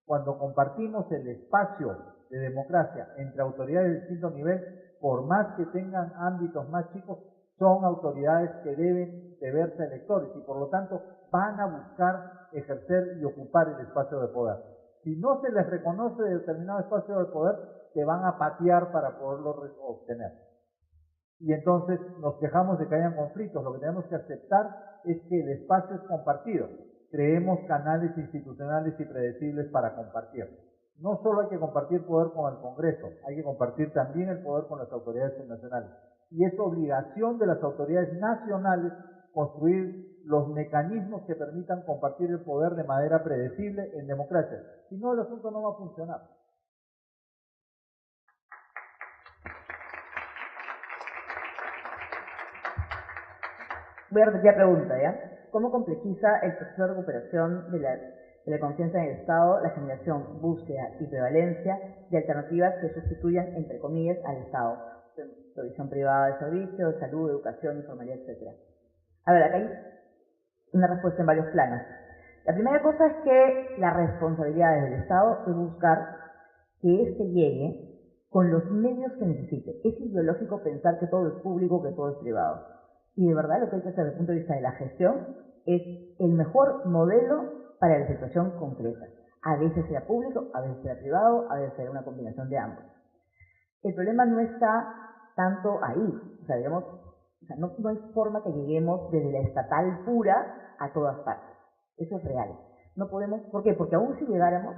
Cuando compartimos el espacio de democracia entre autoridades de distinto nivel, por más que tengan ámbitos más chicos, son autoridades que deben deberse a electores y por lo tanto van a buscar ejercer y ocupar el espacio de poder. Si no se les reconoce determinado espacio de poder, se van a patear para poderlo obtener. Y entonces nos quejamos de que hayan conflictos. Lo que tenemos que aceptar es que el espacio es compartido. Creemos canales institucionales y predecibles para compartir. No solo hay que compartir poder con el Congreso, hay que compartir también el poder con las autoridades subnacionales. Y es obligación de las autoridades nacionales construir los mecanismos que permitan compartir el poder de manera predecible en democracia. Si no, el asunto no va a funcionar. Voy a repetir la pregunta, ¿ya? ¿Cómo complejiza el proceso de recuperación de la confianza en el Estado la generación, búsqueda y prevalencia de alternativas que sustituyan, entre comillas, al Estado? Provisión privada de servicios, salud, educación, informalidad, etc. A ver, acá hay una respuesta en varios planos. La primera cosa es que la responsabilidad del Estado es buscar que éste llegue con los medios que necesite. Es ideológico pensar que todo es público, que todo es privado. Y de verdad lo que hay que hacer desde el punto de vista de la gestión es el mejor modelo para la situación concreta. A veces sea público, a veces sea privado, a veces sea una combinación de ambos. El problema no está tanto ahí. O sea, digamos, no hay forma que lleguemos desde la estatal pura a todas partes. Eso es real. No podemos, ¿por qué? Porque aún si llegáramos,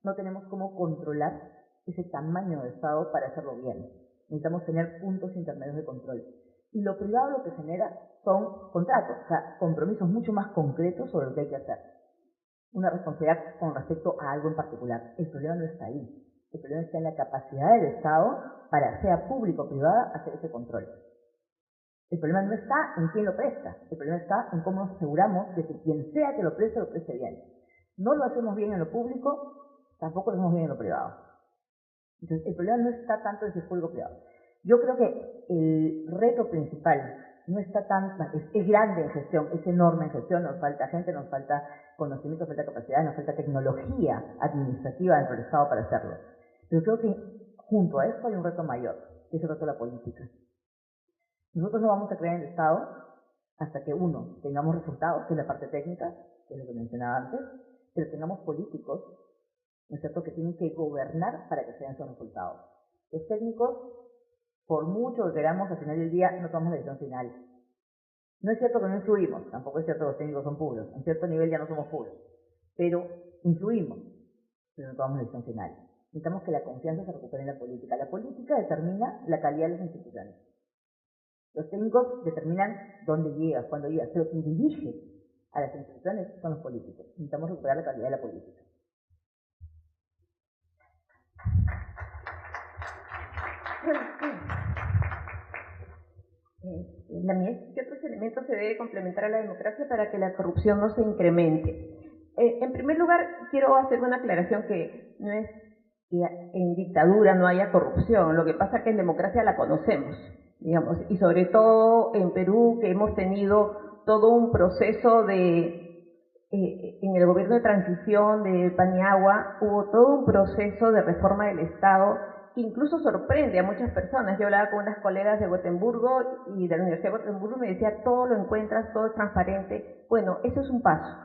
no tenemos cómo controlar ese tamaño de Estado para hacerlo bien. Necesitamos tener puntos intermedios de control. Y lo privado lo que genera son contratos, o sea, compromisos mucho más concretos sobre lo que hay que hacer. Una responsabilidad con respecto a algo en particular. El problema no está ahí. El problema está en la capacidad del Estado para, sea público o privada, hacer ese control. El problema no está en quién lo presta. El problema está en cómo nos aseguramos de que quien sea que lo preste bien. No lo hacemos bien en lo público, tampoco lo hacemos bien en lo privado. Entonces, el problema no está tanto en si es público o privado. Yo creo que el reto principal no está tan, es grande en gestión, es enorme en gestión, nos falta gente, nos falta conocimiento, nos falta capacidad, nos falta tecnología administrativa dentro del Estado para hacerlo. Pero creo que junto a esto hay un reto mayor, que es el reto de la política. Nosotros no vamos a crear en el Estado hasta que, uno, tengamos resultados, que es la parte técnica, que es lo que mencionaba antes, pero tengamos políticos, ¿no es cierto?, que tienen que gobernar para que se den esos resultados. Los técnicos, por mucho que queramos, al final del día no tomamos la decisión final. No es cierto que no influimos, tampoco es cierto que los técnicos son puros, en cierto nivel ya no somos puros, pero influimos, pero no tomamos la decisión final. Necesitamos que la confianza se recupere en la política. La política determina la calidad de las instituciones. Los técnicos determinan dónde llegas, cuándo llegas, pero quien dirige a las instituciones son los políticos. Necesitamos recuperar la calidad de la política. En la mía, ¿qué otros elementos se debe complementar a la democracia para que la corrupción no se incremente? En primer lugar, quiero hacer una aclaración que no es que en dictadura no haya corrupción, lo que pasa es que en democracia la conocemos, digamos, y sobre todo en Perú, que hemos tenido todo un proceso en el gobierno de transición de Paniagua, hubo todo un proceso de reforma del Estado que incluso sorprende a muchas personas. Yo hablaba con unas colegas de Gotemburgo y de la Universidad de Gotemburgo y me decía, todo lo encuentras, todo es transparente. Bueno, eso es un paso.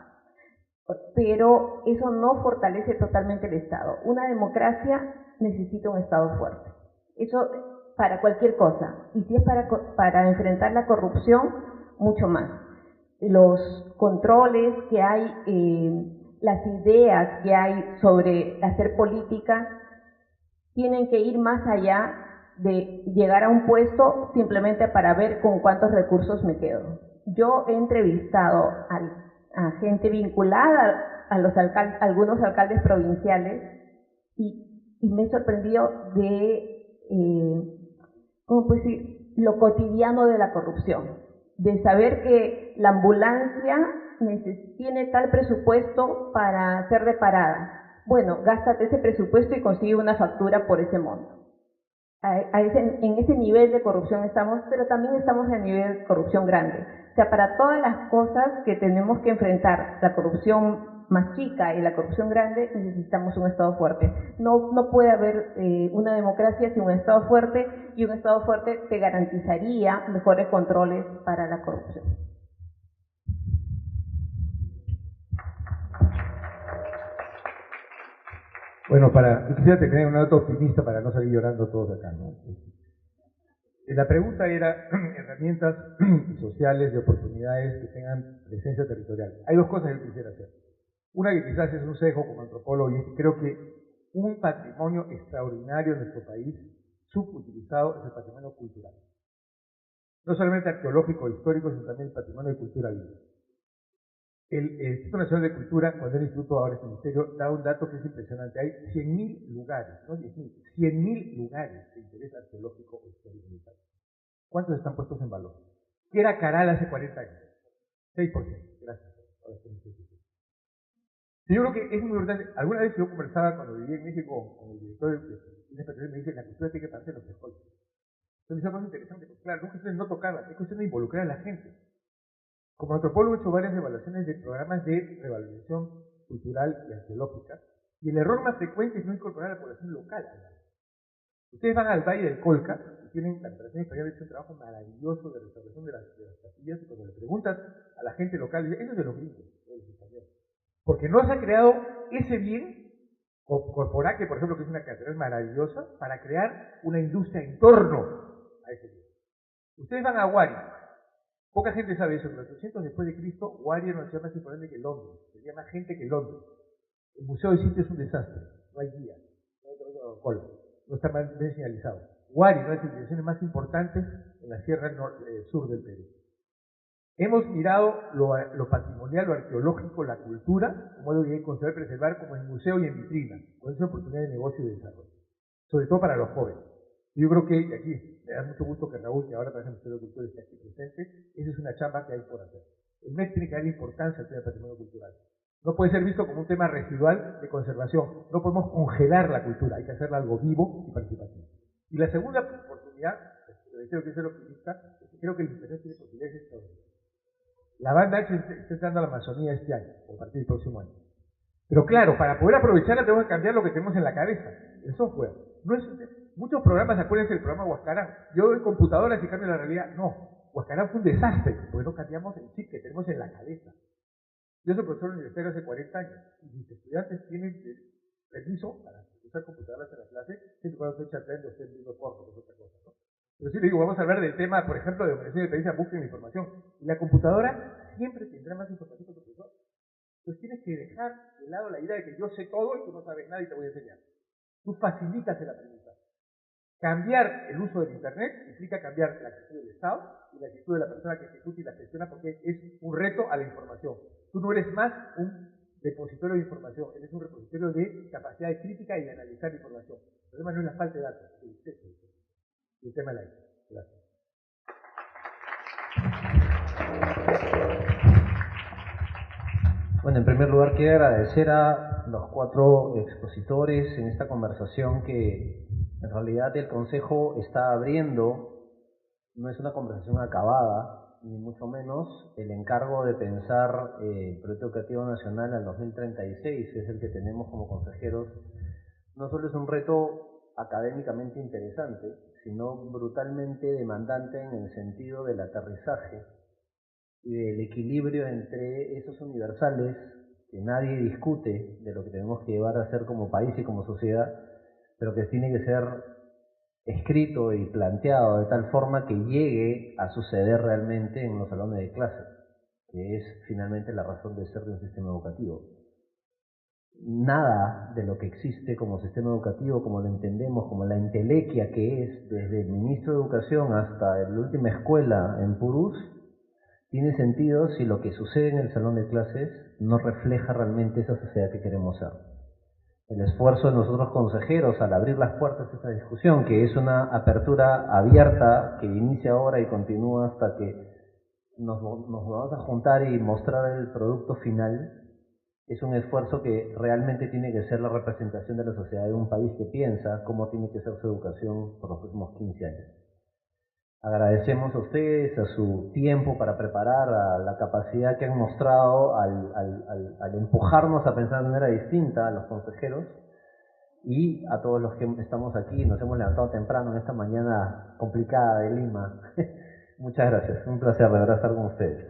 pero eso no fortalece totalmente el Estado. Una democracia necesita un Estado fuerte. Eso para cualquier cosa. Y si es para enfrentar la corrupción, mucho más. Los controles que hay, las ideas que hay sobre hacer política, tienen que ir más allá de llegar a un puesto simplemente para ver con cuántos recursos me quedo. Yo he entrevistado a gente vinculada a algunos alcaldes provinciales y me he sorprendido de, ¿cómo puedo decir?, lo cotidiano de la corrupción, de saber que la ambulancia tiene tal presupuesto para ser reparada. Bueno, gástate ese presupuesto y consigue una factura por ese monto. En ese nivel de corrupción estamos, pero también estamos en el nivel de corrupción grande. O sea, para todas las cosas que tenemos que enfrentar, la corrupción más chica y la corrupción grande, necesitamos un Estado fuerte. No puede haber una democracia sin un Estado fuerte, y un Estado fuerte te garantizaría mejores controles para la corrupción. Bueno, yo quisiera tener una nota optimista para no salir llorando todos de acá, ¿no? La pregunta era herramientas sociales de oportunidades que tengan presencia territorial. Hay dos cosas que quisiera hacer. Una que quizás es un sesgo como antropólogo, y es que creo que un patrimonio extraordinario en nuestro país, subutilizado, es el patrimonio cultural. No solamente arqueológico e histórico, sino también el patrimonio de cultura viva. El Instituto Nacional de Cultura, cuando era instituto, ahora es ministerio, da un dato que es impresionante. Hay 100.000 lugares, no 10.000, 100.000 lugares de interés arqueológico o histórico en el país. ¿Cuántos están puestos en valor? ¿Qué era Caral hace 40 años? 6%. Gracias. Yo creo que es muy importante. Alguna vez yo conversaba cuando vivía en México con el director de Cine Petrolero, y me dice: la cultura tiene que partir de los escuelas. Entonces es algo interesante, porque claro, no es cuestión de no tocarla, es cuestión de involucrar a la gente. Como antropólogo he hecho varias evaluaciones de programas de revalorización cultural y arqueológica, y el error más frecuente es no incorporar a la población local. Ustedes van al Valle del Colca y tienen la Cooperación Española, ha hecho un trabajo maravilloso de restauración de las capillas, y cuando le preguntas a la gente local, dice: eso es de los gringos, de los españoles. Porque no se ha creado ese bien corporal, que por ejemplo que es una catedral maravillosa, para crear una industria en torno a ese bien. Ustedes van a Huari. Poca gente sabe eso. En los 800 después de Cristo, Huari era una ciudad más importante que Londres. Tenía más gente que Londres. El Museo del Sitio es un desastre. No hay guía. No está bien señalizado. Huari, una de las civilizaciones más importantes en la sierra sur del Perú. Hemos mirado lo patrimonial, lo arqueológico, la cultura, como algo que hay que conservar y preservar, como en museo y en vitrina, con esa oportunidad de negocio y de desarrollo. Sobre todo para los jóvenes. Yo creo que, y aquí me da mucho gusto que Raúl, que ahora trabaja en el Ministerio de Cultura, esté aquí presente, esa es una chamba que hay por hacer. El MEC tiene que darle importancia al tema del patrimonio cultural. No puede ser visto como un tema residual de conservación. No podemos congelar la cultura, hay que hacerla algo vivo y participativo. Y la segunda oportunidad, deseo que sea optimista, es que creo que el Internet tiene posibilidades extraordinarias. La banda H está entrando a la Amazonía este año, o a partir del próximo año. Pero claro, para poder aprovecharla tenemos que cambiar lo que tenemos en la cabeza, el software. Muchos programas, acuérdense del programa Huascarán. Yo doy computadoras y cambio la realidad. No, Huascarán fue un desastre, porque no cambiamos el chip que tenemos en la cabeza. Yo soy profesor universitario hace 40 años, y mis estudiantes tienen permiso para usar computadoras en la clase, siempre cuando se echa tren, usted viendo porno, que es otra cosa, ¿no? Pero sí le digo, vamos a hablar del tema, por ejemplo, de organización de países, busquen la información. Y la computadora siempre tendrá más información que el profesor. Entonces tienes que dejar de lado la idea de que yo sé todo y tú no sabes nada y te voy a enseñar. Tú facilitas el aprendizaje. Cambiar el uso del Internet implica cambiar la actitud del Estado y la actitud de la persona que ejecuta y la gestiona, porque es un reto a la información. Tú no eres más un depositorio de información, eres un repositorio de capacidad de crítica y de analizar la información. El problema no es la falta de datos, es el exceso de datos. Y el tema de la ética. Gracias. Bueno, en primer lugar quiero agradecer a los 4 expositores en esta conversación que en realidad el Consejo está abriendo. No es una conversación acabada, ni mucho menos. El encargo de pensar el Proyecto Educativo Nacional al 2036 es el que tenemos como consejeros. No solo es un reto académicamente interesante, sino brutalmente demandante en el sentido del aterrizaje y del equilibrio entre esos universales que nadie discute de lo que tenemos que llevar a hacer como país y como sociedad, pero que tiene que ser escrito y planteado de tal forma que llegue a suceder realmente en los salones de clase, que es finalmente la razón de ser de un sistema educativo. Nada de lo que existe como sistema educativo, como lo entendemos, como la entelequia que es, desde el ministro de Educación hasta la última escuela en Purús, tiene sentido si lo que sucede en el salón de clases no refleja realmente esa sociedad que queremos ser. El esfuerzo de nosotros consejeros al abrir las puertas a esta discusión, que es una apertura abierta que inicia ahora y continúa hasta que nos vamos a juntar y mostrar el producto final, es un esfuerzo que realmente tiene que ser la representación de la sociedad de un país que piensa cómo tiene que ser su educación por los próximos 15 años. Agradecemos a ustedes, a su tiempo para preparar, a la capacidad que han mostrado al empujarnos a pensar de manera distinta a los consejeros y a todos los que estamos aquí. Nos hemos levantado temprano en esta mañana complicada de Lima. Muchas gracias, un placer de verdad estar con ustedes.